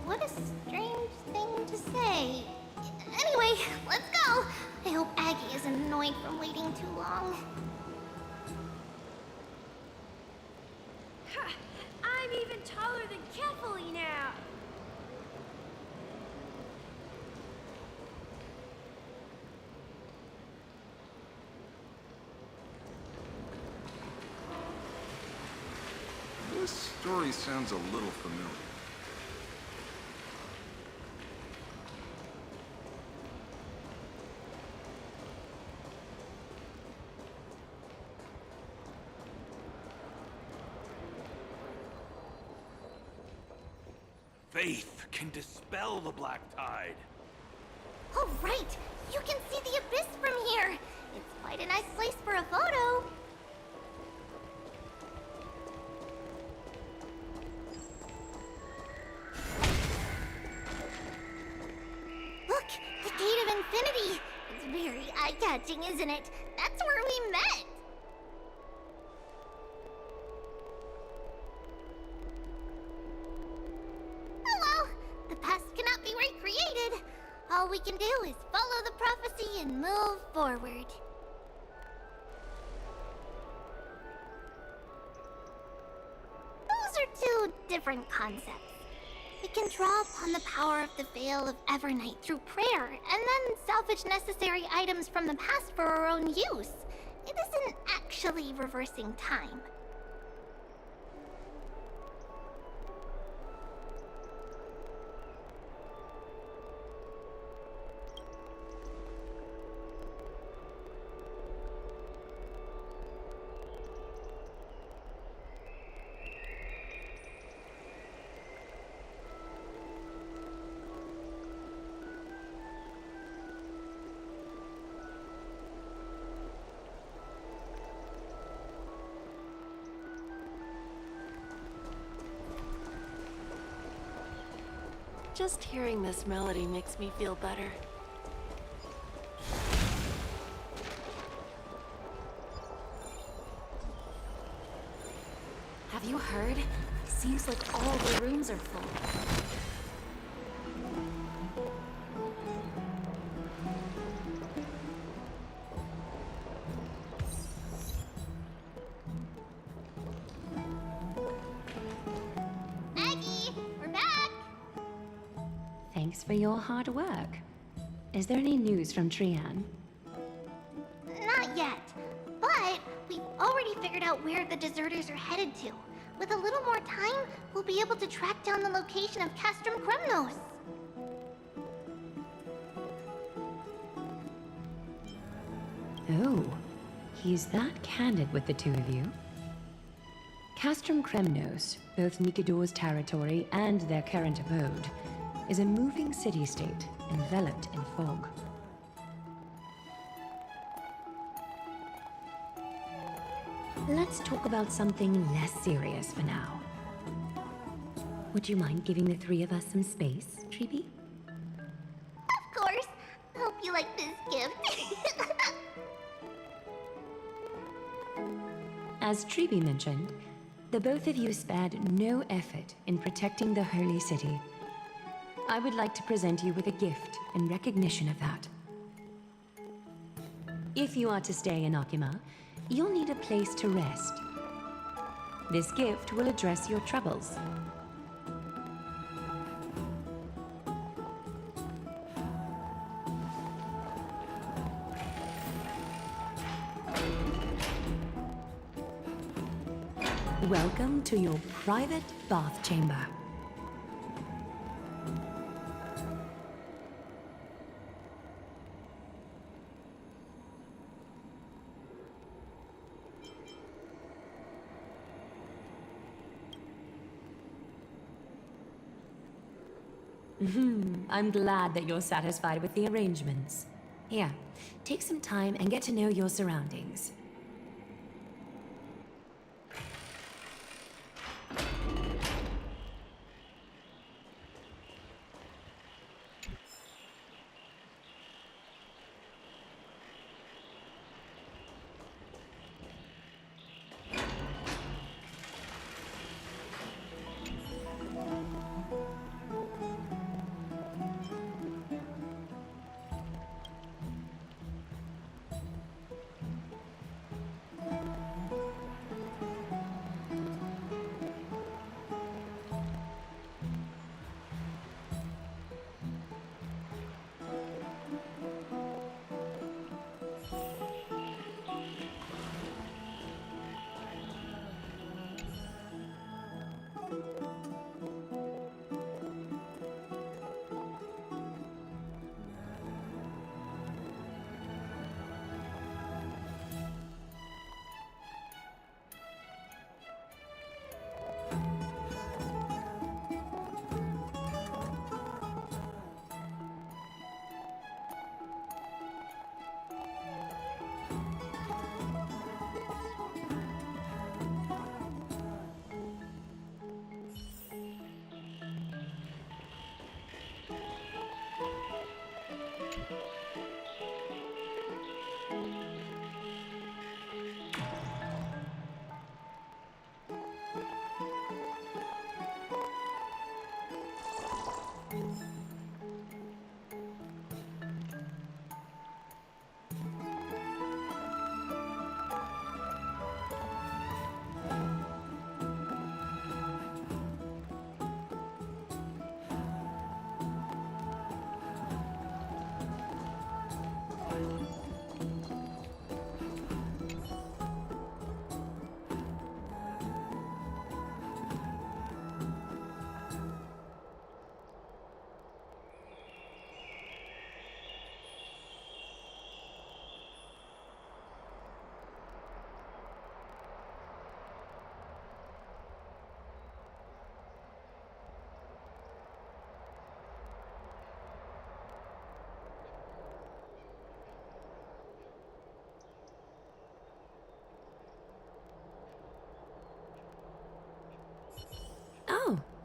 What a strange thing to say. Anyway, let's go. I hope Aggie isn't annoyed from waiting too long. I'm even taller than Kefali now. story sounds a little familiar. Faith can dispel the black tide. Oh, right! You can see the abyss from here! It's quite a nice place for a photo! Look! The Gate of Infinity! It's very eye-catching, isn't it? That's where we met! Hello! The past cannot be recreated! All we can do is follow the prophecy and move forward. Those are two different concepts. We can draw upon the power of the Veil of Evernight through prayer, and then salvage necessary items from the past for our own use. It isn't actually reversing time. Just hearing this melody makes me feel better. Have you heard? Seems like all the rooms are full. Maggie, we're back! Thanks for your hard work. Is there any news from Trian? Not yet, but we've already figured out where the deserters are headed to. With a little more time, we'll be able to track down the location of Castrum Kremnos. Oh, he's that candid with the two of you. Castrum Kremnos, both Nikidor's territory and their current abode, is a moving city-state enveloped in fog. Let's talk about something less serious for now. Would you mind giving the three of us some space, Treeby? Of course. Hope you like this gift. As Treeby mentioned, the both of you spared no effort in protecting the Holy City. I would like to present you with a gift in recognition of that. If you are to stay in Akima, you'll need a place to rest. This gift will address your troubles. Welcome to your private bath chamber. I'm glad that you're satisfied with the arrangements. Here, take some time and get to know your surroundings.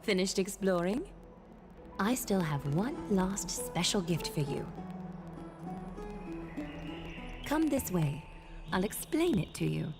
Finished exploring? I still have one last special gift for you. Come this way. I'll explain it to you.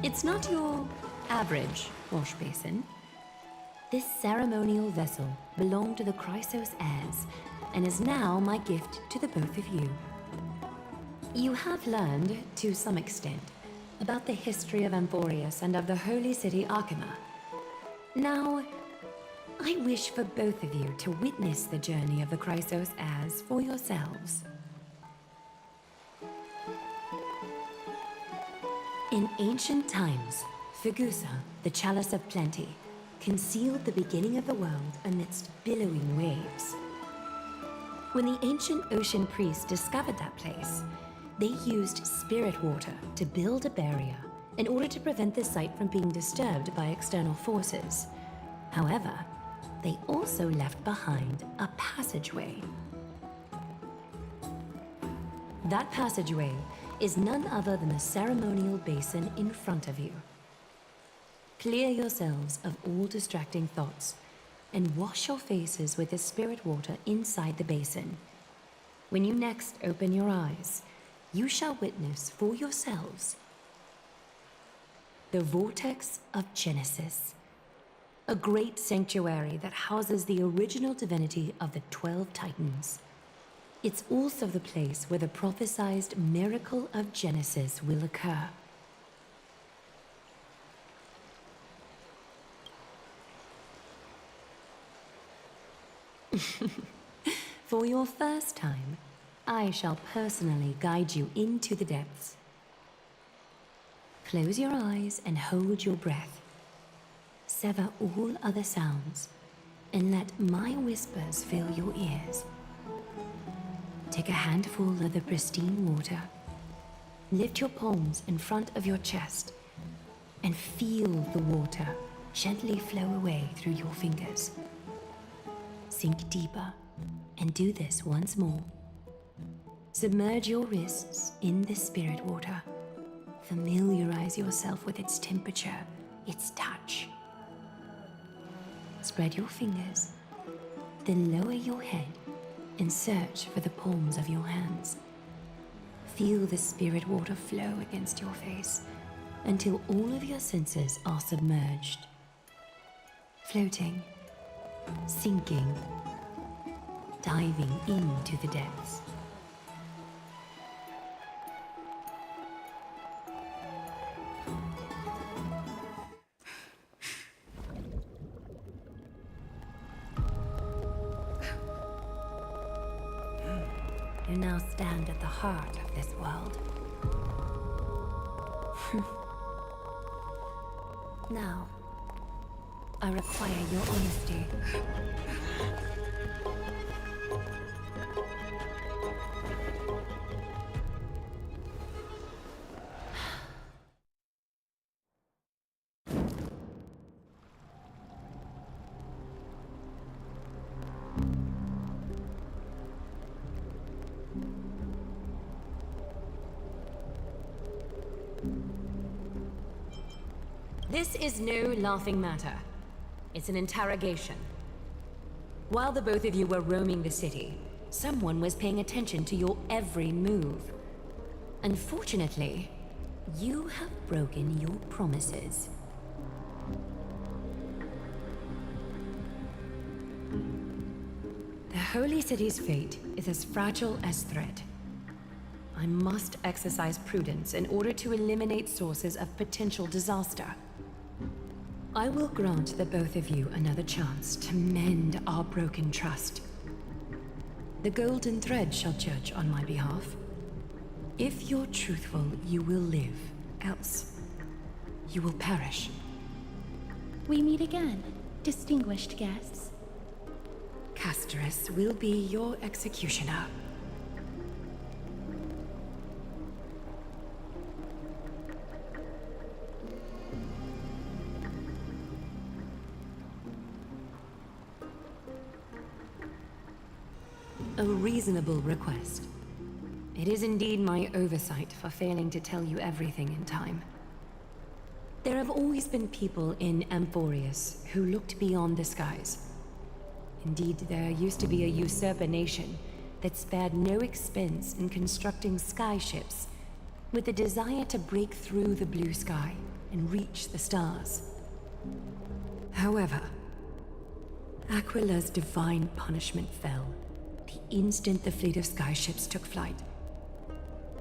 It's not your average wash basin. This ceremonial vessel belonged to the Chrysos heirs and is now my gift to the both of you. You have learned, to some extent, about the history of Amphorius and of the holy city Arkema. Now, I wish for both of you to witness the journey of the Chrysos heirs for yourselves. In ancient times, Fegusa, the Chalice of Plenty, concealed the beginning of the world amidst billowing waves. When the ancient ocean priests discovered that place, they used spirit water to build a barrier in order to prevent the site from being disturbed by external forces. However, they also left behind a passageway. That passageway is none other than the ceremonial basin in front of you. Clear yourselves of all distracting thoughts and wash your faces with the spirit water inside the basin. When you next open your eyes, you shall witness for yourselves the Vortex of Genesis, a great sanctuary that houses the original divinity of the 12 Titans. It's also the place where the prophesied miracle of Genesis will occur. For your first time, I shall personally guide you into the depths. Close your eyes and hold your breath. Sever all other sounds and let my whispers fill your ears. Take a handful of the pristine water. Lift your palms in front of your chest and feel the water gently flow away through your fingers. Sink deeper and do this once more. Submerge your wrists in the spirit water. Familiarize yourself with its temperature, its touch. Spread your fingers, then lower your head and search for the palms of your hands. Feel the spirit water flow against your face until all of your senses are submerged. Floating, sinking, diving into the depths. You now stand at the heart of this world. Now, I require your honesty. This is no laughing matter. It's an interrogation. While the both of you were roaming the city, someone was paying attention to your every move. Unfortunately, you have broken your promises. The Holy City's fate is as fragile as thread. I must exercise prudence in order to eliminate sources of potential disaster. I will grant the both of you another chance to mend our broken trust. The Golden Thread shall judge on my behalf. If you're truthful, you will live. Else, you will perish. We meet again, distinguished guests. Castorus will be your executioner. A reasonable request. It is indeed my oversight for failing to tell you everything in time. There have always been people in Amphorius who looked beyond the skies. Indeed, there used to be a usurper nation that spared no expense in constructing skyships with the desire to break through the blue sky and reach the stars. However, Aquila's divine punishment fell the instant the fleet of skyships took flight.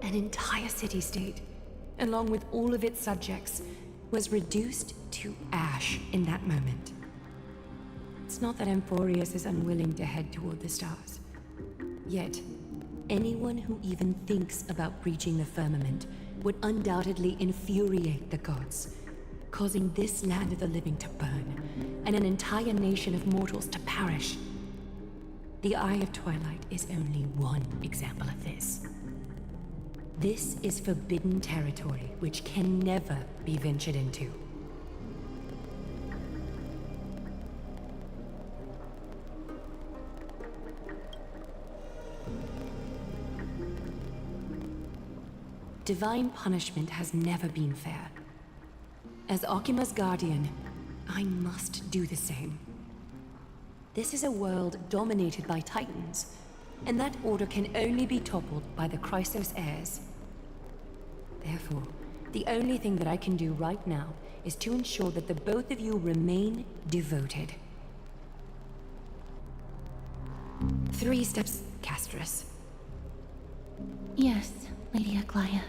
An entire city-state, along with all of its subjects, was reduced to ash in that moment. It's not that Amphorius is unwilling to head toward the stars. Yet, anyone who even thinks about breaching the firmament would undoubtedly infuriate the gods, causing this land of the living to burn, and an entire nation of mortals to perish. The Eye of Twilight is only one example of this. This is forbidden territory which can never be ventured into. Divine punishment has never been fair. As Okima's guardian, I must do the same. This is a world dominated by Titans, and that order can only be toppled by the Chrysos heirs. Therefore, the only thing that I can do right now is to ensure that the both of you remain devoted. 3 steps, Castorus. Yes, Lady Aglaia.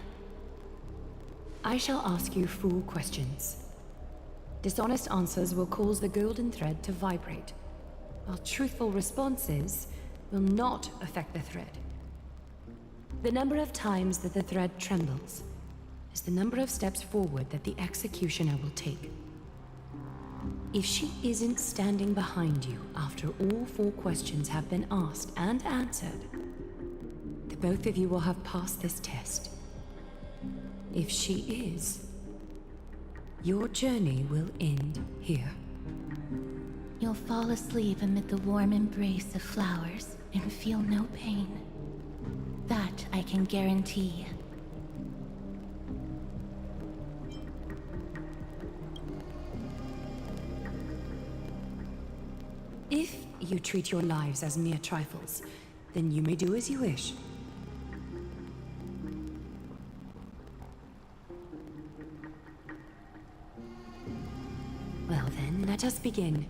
I shall ask you full questions. Dishonest answers will cause the golden thread to vibrate, while truthful responses will not affect the thread. The number of times that the thread trembles is the number of steps forward that the executioner will take. If she isn't standing behind you after all 4 questions have been asked and answered, the both of you will have passed this test. If she is, your journey will end here. You'll fall asleep amid the warm embrace of flowers and feel no pain. That I can guarantee. If you treat your lives as mere trifles, then you may do as you wish. Well then, let us begin.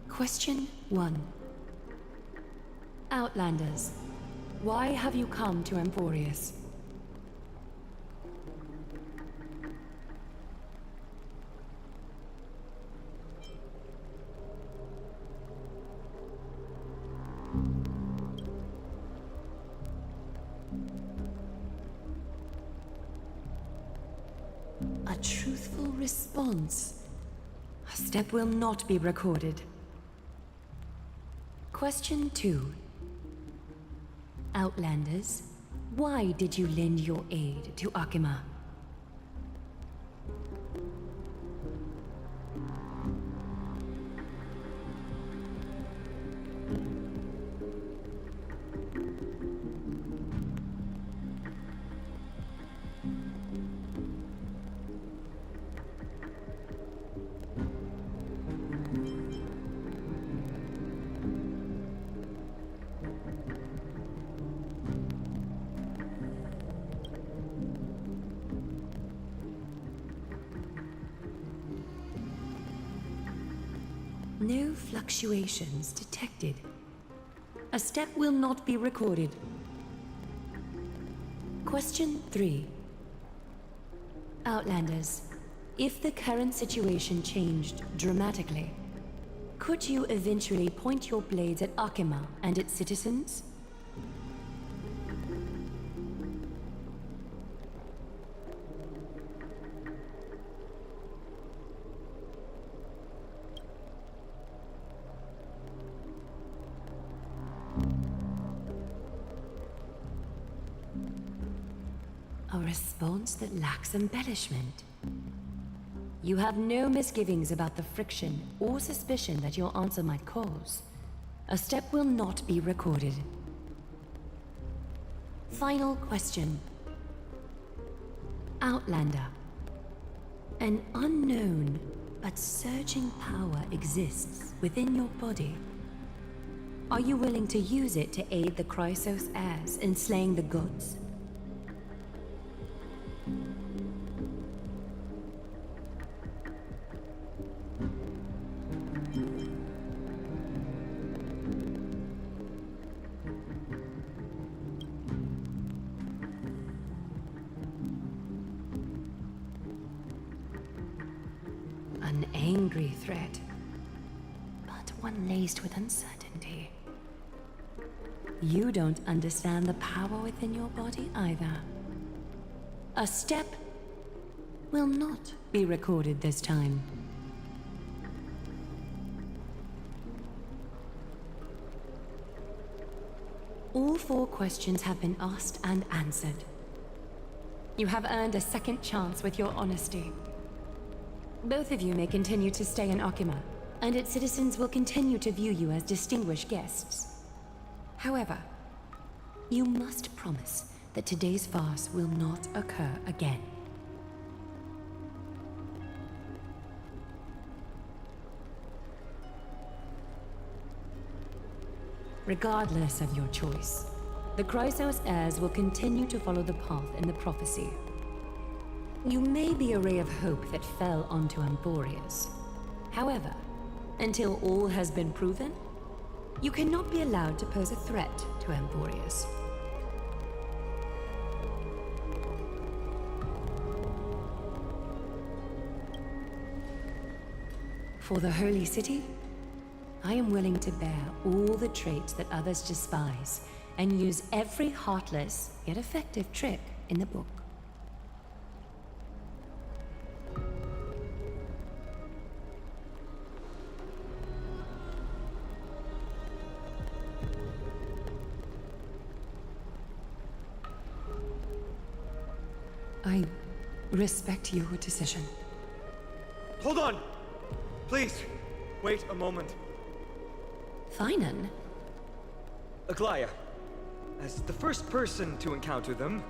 Question 1. Outlanders, why have you come to Amphorius? A truthful response. A step will not be recorded. Question 2. Outlanders, why did you lend your aid to Akima? No fluctuations detected. A step will not be recorded. Question 3. Outlanders, if the current situation changed dramatically, could you eventually point your blades at Akima and its citizens? response that lacks embellishment. You have no misgivings about the friction or suspicion that your answer might cause. A step will not be recorded. Final question. Outlander. An unknown but surging power exists within your body. Are you willing to use it to aid the Chrysos heirs in slaying the gods? An angry threat, but one laced with uncertainty. You don't understand the power within your body either. A step will not be recorded this time. All 4 questions have been asked and answered. You have earned a second chance with your honesty. Both of you may continue to stay in Akima, and its citizens will continue to view you as distinguished guests. However, you must promise that today's farce will not occur again. Regardless of your choice, the Chrysos heirs will continue to follow the path in the prophecy. You may be a ray of hope that fell onto Amborius. However, until all has been proven, you cannot be allowed to pose a threat to Amborius. For the Holy City, I am willing to bear all the traits that others despise and use every heartless yet effective trick in the book. I respect your decision. Hold on! Please, wait a moment. Finan? Aglaya, as the first person to encounter them,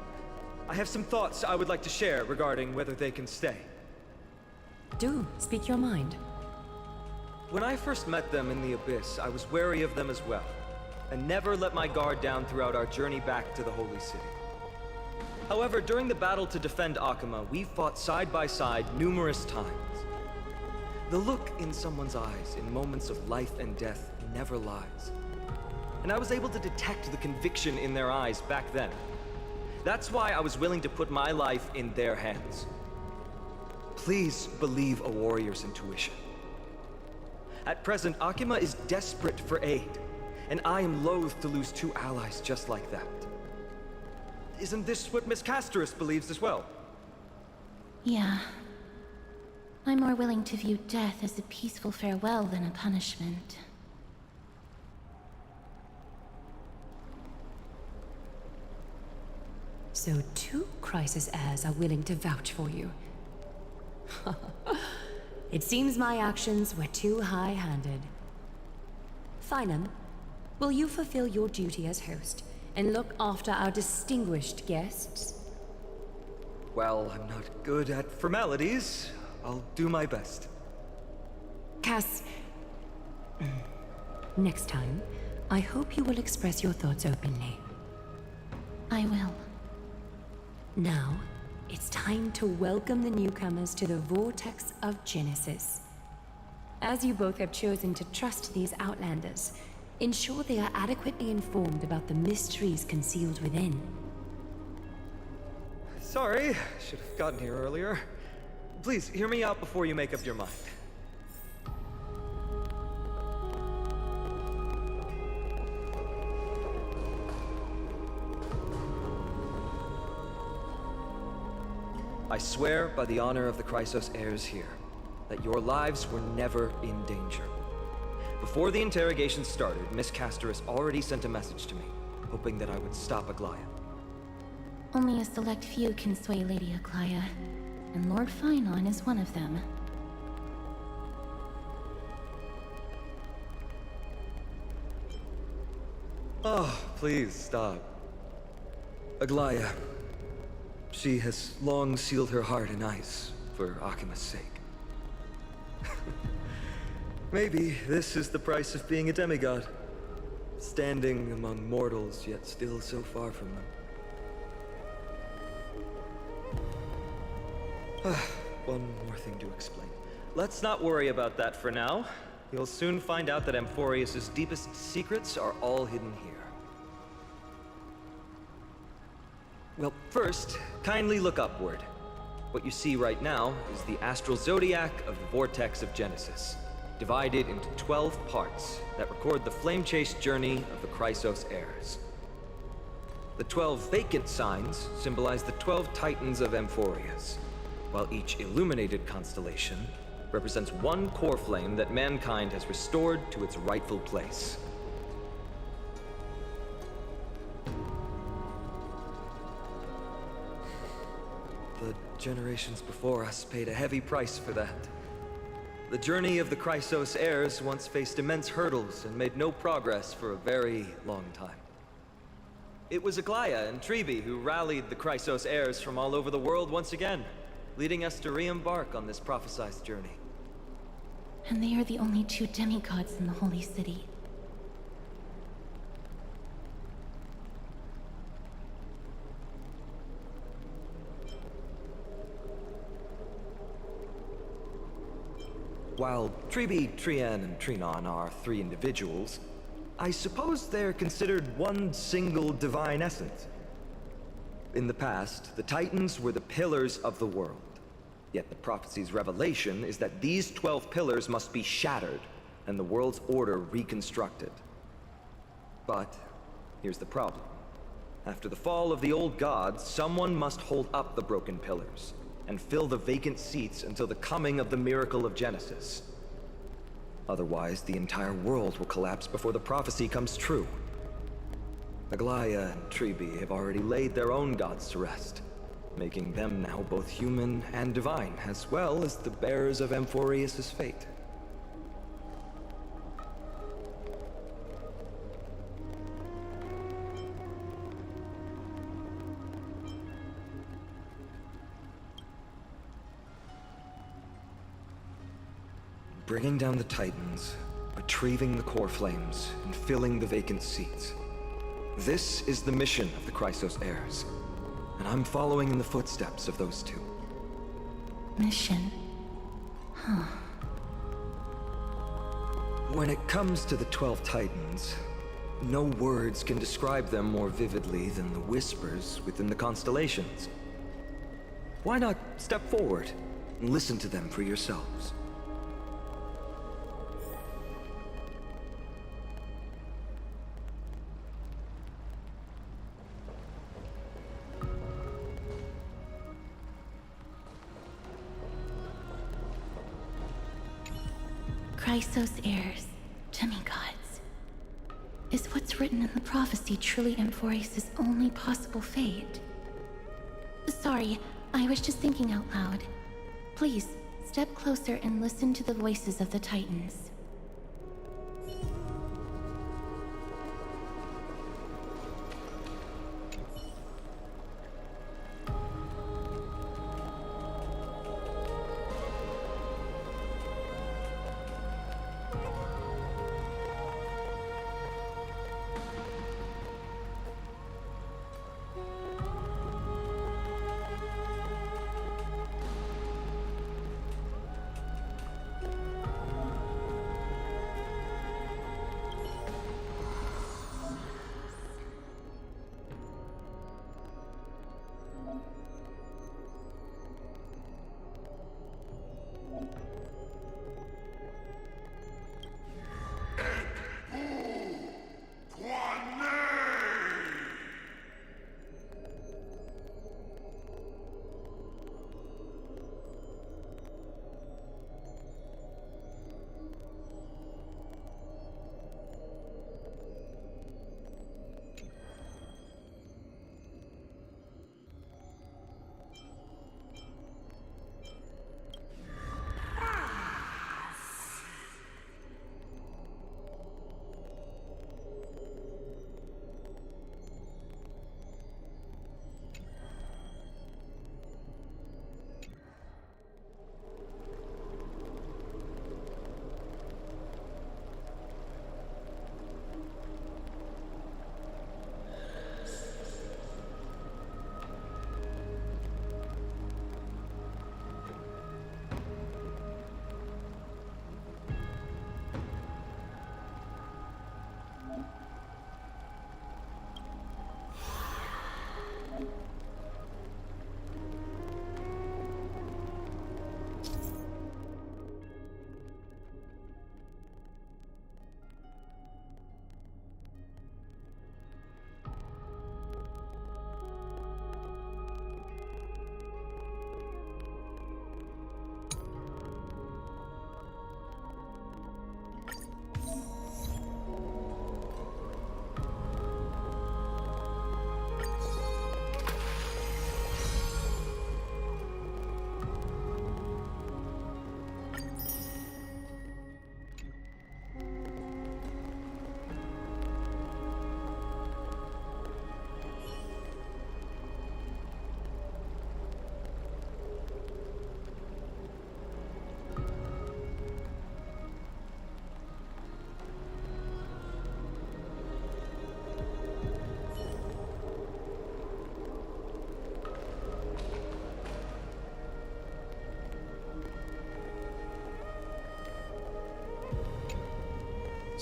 I have some thoughts I would like to share regarding whether they can stay. Do speak your mind. When I first met them in the Abyss, I was wary of them as well, and never let my guard down throughout our journey back to the Holy City. However, during the battle to defend Akima, we fought side by side numerous times. The look in someone's eyes in moments of life and death never lies. And I was able to detect the conviction in their eyes back then. That's why I was willing to put my life in their hands. Please believe a warrior's intuition. At present, Akima is desperate for aid, and I am loath to lose 2 allies just like that. Isn't this what Miss Casterus believes as well? Yeah. I'm more willing to view death as a peaceful farewell than a punishment. So 2 Chrysos heirs are willing to vouch for you. It seems my actions were too high-handed. Finan, will you fulfill your duty as host and look after our distinguished guests? Well, I'm not good at formalities. I'll do my best. Cass... Next time, I hope you will express your thoughts openly. I will. Now, it's time to welcome the newcomers to the Vortex of Genesis. As you both have chosen to trust these Outlanders, ensure they are adequately informed about the mysteries concealed within. Sorry, should have gotten here earlier. Please, hear me out before you make up your mind. I swear by the honor of the Chrysos heirs here, that your lives were never in danger. Before the interrogation started, Miss Casterus already sent a message to me, hoping that I would stop Aglaya. Only a select few can sway Lady Aglaia, and Lord Finon is one of them. Oh, please stop. Aglaia. She has long sealed her heart in ice for Akima's sake. Maybe this is the price of being a demigod. Standing among mortals, yet still so far from them. One more thing to explain. Let's not worry about that for now. You'll soon find out that Amphorius' deepest secrets are all hidden here. Well, first, kindly look upward. What you see right now is the astral zodiac of the Vortex of Genesis, divided into 12 parts that record the flame-chased journey of the Chrysos heirs. The 12 vacant signs symbolize the 12 titans of Amphorius, while each illuminated constellation represents one core flame that mankind has restored to its rightful place. The generations before us paid a heavy price for that. The journey of the Chrysos heirs once faced immense hurdles and made no progress for a very long time. It was Aglaia and Tribi who rallied the Chrysos heirs from all over the world once again, leading us to re-embark on this prophesized journey. And they are the only 2 demigods in the Holy City. While Tribi, Trian, and Trinon are 3 individuals, I suppose they're considered one single divine essence. In the past, the Titans were the pillars of the world. Yet the prophecy's revelation is that these 12 pillars must be shattered, and the world's order reconstructed. But here's the problem. After the fall of the old gods, someone must hold up the broken pillars, and fill the vacant seats until the coming of the miracle of Genesis. Otherwise, the entire world will collapse before the prophecy comes true. Aglaia and Tribi have already laid their own gods to rest, making them now both human and divine, as well as the bearers of Amphorius' fate. Bringing down the Titans, retrieving the core flames, and filling the vacant seats. This is the mission of the Chrysos heirs, and I'm following in the footsteps of those 2. Mission? Huh. When it comes to the 12 Titans, no words can describe them more vividly than the whispers within the constellations. Why not step forward and listen to them for yourselves? Chrysos heirs, demigods. Is what's written in the prophecy truly Amphorius' only possible fate? Sorry, I was just thinking out loud. Please, step closer and listen to the voices of the Titans.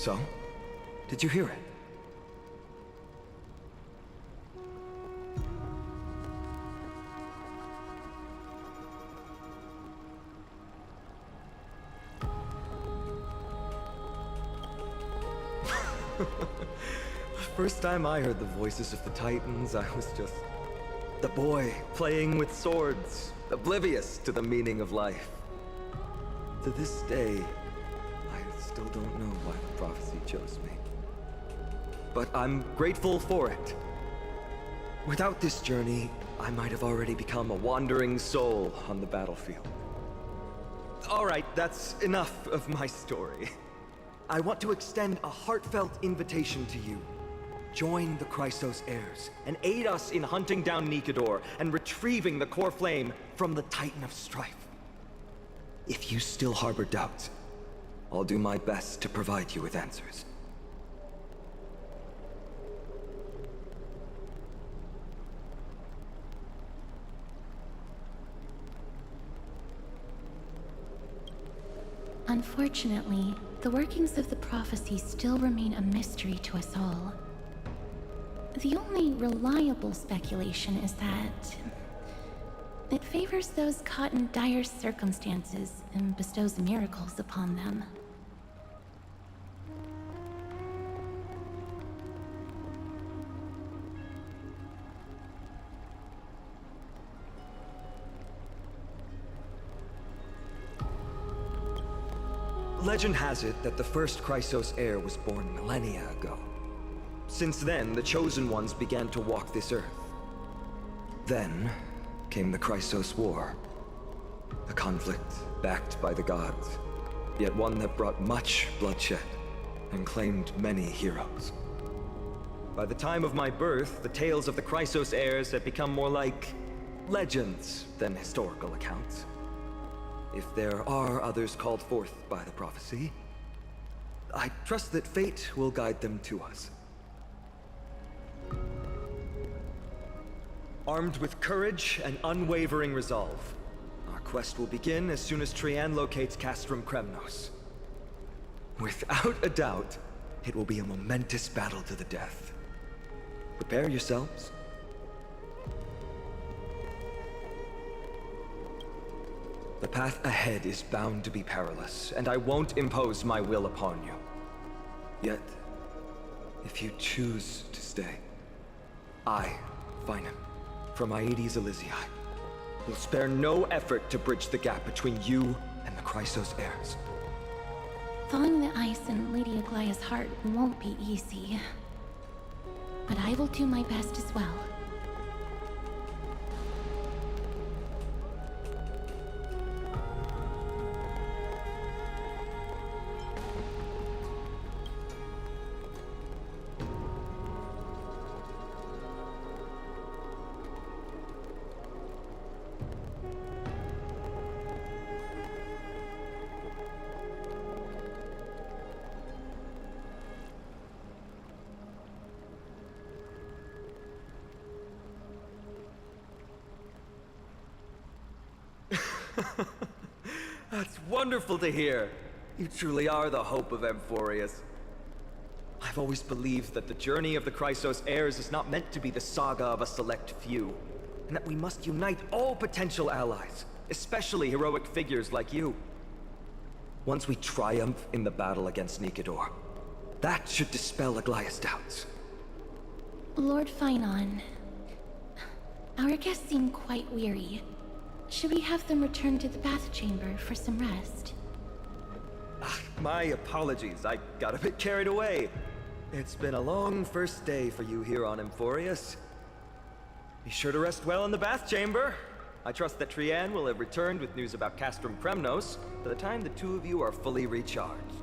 So? Did you hear it? First time I heard the voices of the Titans, I was just the boy playing with swords, oblivious to the meaning of life. To this day, I still don't know why the prophecy chose me. But I'm grateful for it. Without this journey, I might have already become a wandering soul on the battlefield. All right, that's enough of my story. I want to extend a heartfelt invitation to you. Join the Chrysos heirs, and aid us in hunting down Nikedor and retrieving the core flame from the Titan of Strife. If you still harbor doubts, I'll do my best to provide you with answers. Unfortunately, the workings of the prophecy still remain a mystery to us all. The only reliable speculation is that it favors those caught in dire circumstances and bestows miracles upon them. Legend has it that the first Chrysos heir was born millennia ago. Since then, the Chosen Ones began to walk this earth. Then came the Chrysos War. A conflict backed by the gods, yet one that brought much bloodshed and claimed many heroes. By the time of my birth, the tales of the Chrysos heirs had become more like legends than historical accounts. If there are others called forth by the prophecy, I trust that fate will guide them to us. Armed with courage and unwavering resolve, our quest will begin as soon as Trian locates Castrum Kremnos. Without a doubt, it will be a momentous battle to the death. Prepare yourselves. The path ahead is bound to be perilous, and I won't impose my will upon you. Yet, if you choose to stay, I, Finan, from Aedes Elysiae, will spare no effort to bridge the gap between you and the Chrysos heirs. Thawing the ice in Lady Aglaya's heart won't be easy. But I will do my best as well. That's wonderful to hear. You truly are the hope of Amphorius. I've always believed that the journey of the Chrysos heirs is not meant to be the saga of a select few, and that we must unite all potential allies, especially heroic figures like you. Once we triumph in the battle against Nikedor, that should dispel Aglaya's doubts. Lord Finan, our guests seem quite weary. Should we have them return to the bath chamber for some rest? My apologies, I got a bit carried away. It's been a long first day for you here on Amphorius. Be sure to rest well in the bath chamber. I trust that Trian will have returned with news about Castrum Kremnos by the time the two of you are fully recharged.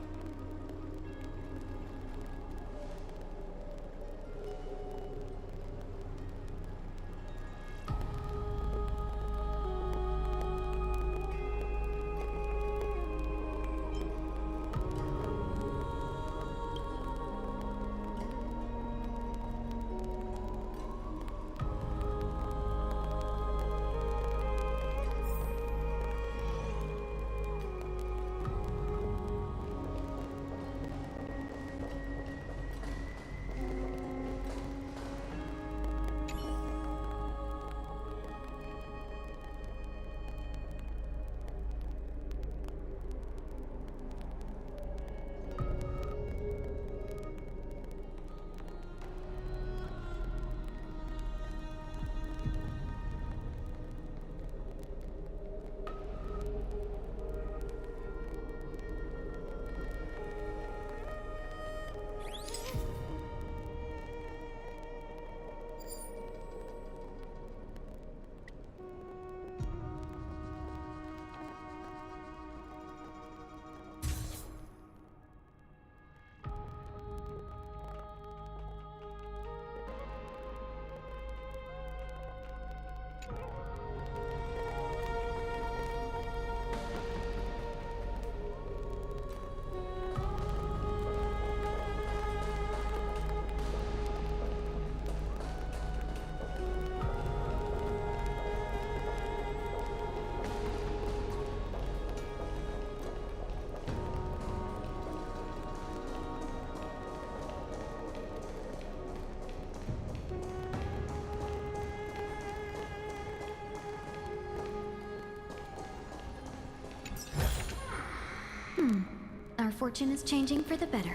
Our fortune is changing for the better.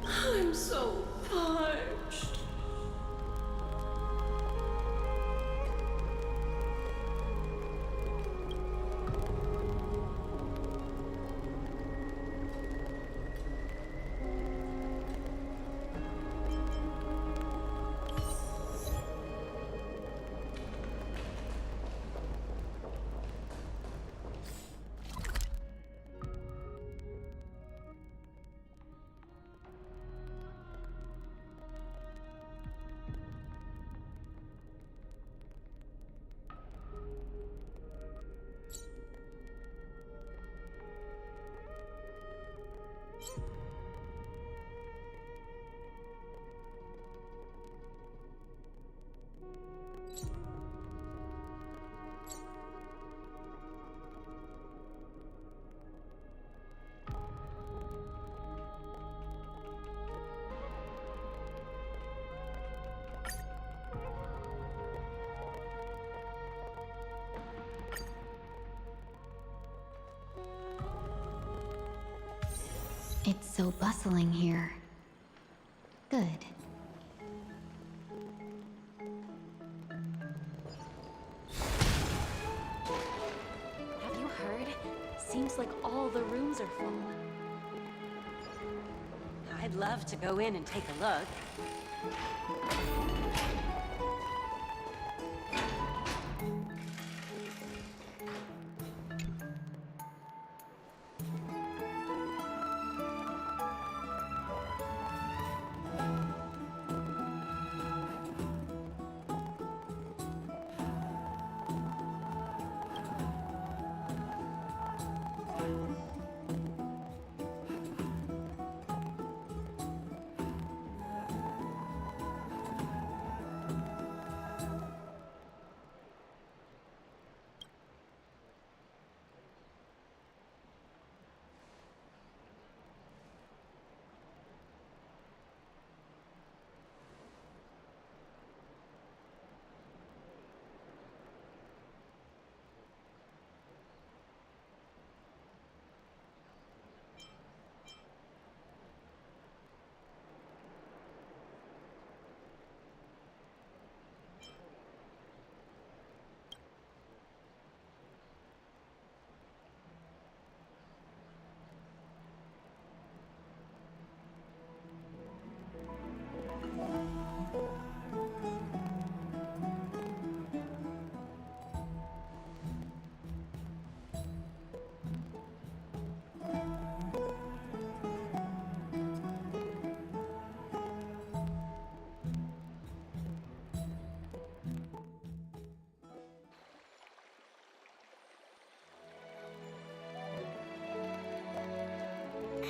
I'm so parched. It's so bustling here. Good. Have you heard? Seems like all the rooms are full. I'd love to go in and take a look.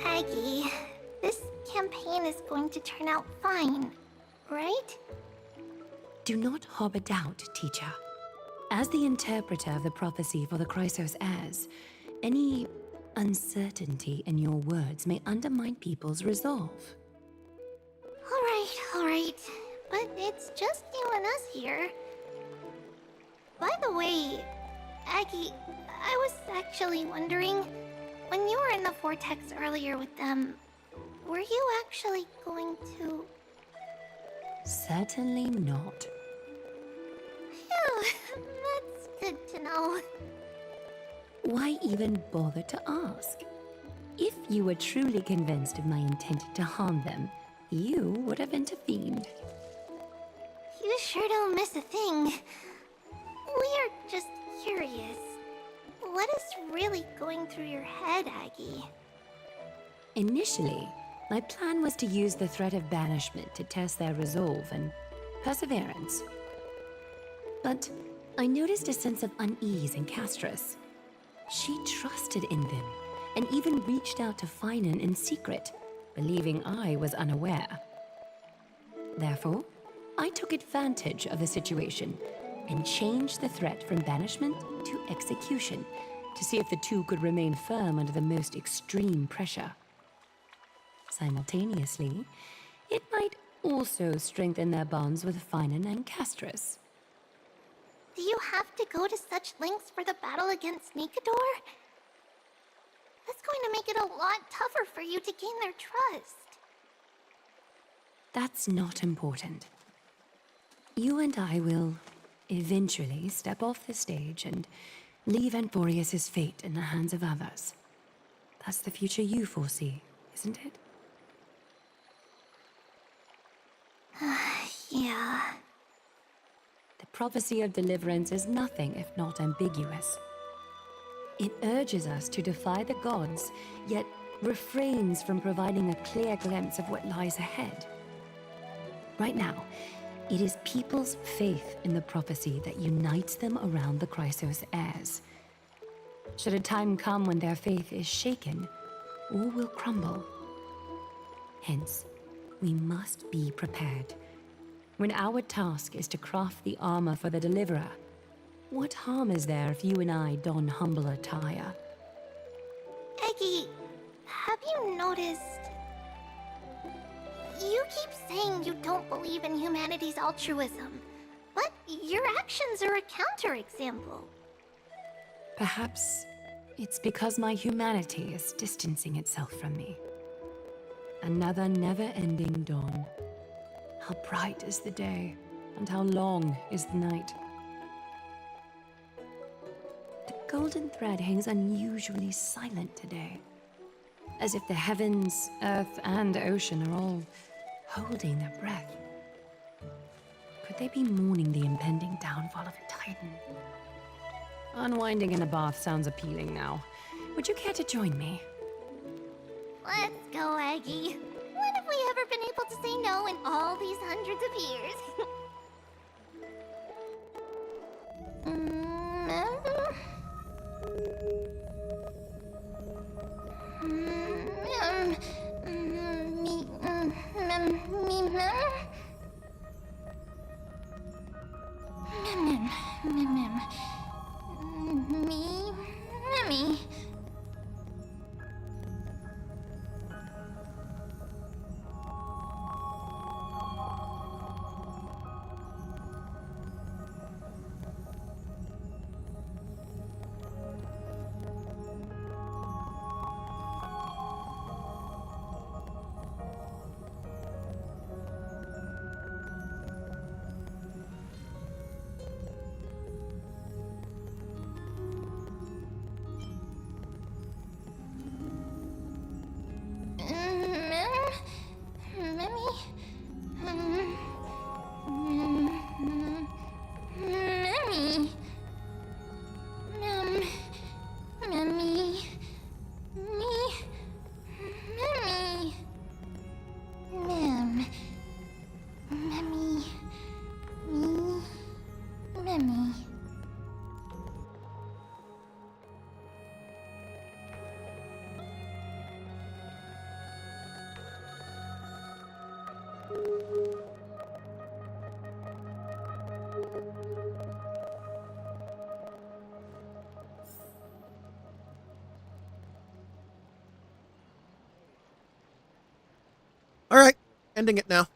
Aggie, this campaign is going to turn out fine, right? Do not harbor doubt, teacher. As the interpreter of the prophecy for the Chrysos heirs, any uncertainty in your words may undermine people's resolve. All right. But it's just you and us here. By the way, Aggie, I was actually wondering, when you were in the vortex earlier with them, were you actually going to... Certainly not. Phew, that's good to know. Why even bother to ask? If you were truly convinced of my intent to harm them, you would have intervened. You sure don't miss a thing. We are just curious. What is really going through your head, Aggie? Initially, my plan was to use the threat of banishment to test their resolve and perseverance. But I noticed a sense of unease in Castris. She trusted in them, and even reached out to Finan in secret, believing I was unaware. Therefore, I took advantage of the situation and changed the threat from banishment to execution to see if the two could remain firm under the most extreme pressure. Simultaneously, it might also strengthen their bonds with Finan and Castris. Do you have to go to such lengths for the battle against Nikador? That's going to make it a lot tougher for you to gain their trust. That's not important. You and I will eventually step off the stage and leave Anforius' fate in the hands of others. That's the future you foresee, isn't it? Yeah. The prophecy of deliverance is nothing if not ambiguous. It urges us to defy the gods, yet refrains from providing a clear glimpse of what lies ahead. Right now, it is people's faith in the prophecy that unites them around the Chrysos heirs. Should a time come when their faith is shaken, all will crumble. Hence, we must be prepared. When our task is to craft the armor for the Deliverer, what harm is there if you and I don humble attire? Eggie, have you noticed... You keep saying you don't believe in humanity's altruism, but your actions are a counterexample. Perhaps it's because my humanity is distancing itself from me. Another never-ending dawn. How bright is the day, and how long is the night. The golden thread hangs unusually silent today, as if the heavens, earth, and ocean are all holding their breath. Could they be mourning the impending downfall of a titan? Unwinding in a bath sounds appealing now. Would you care to join me? Let's go, Aggie. When have we ever been able to say no in all these hundreds of years? Me. Ending it now.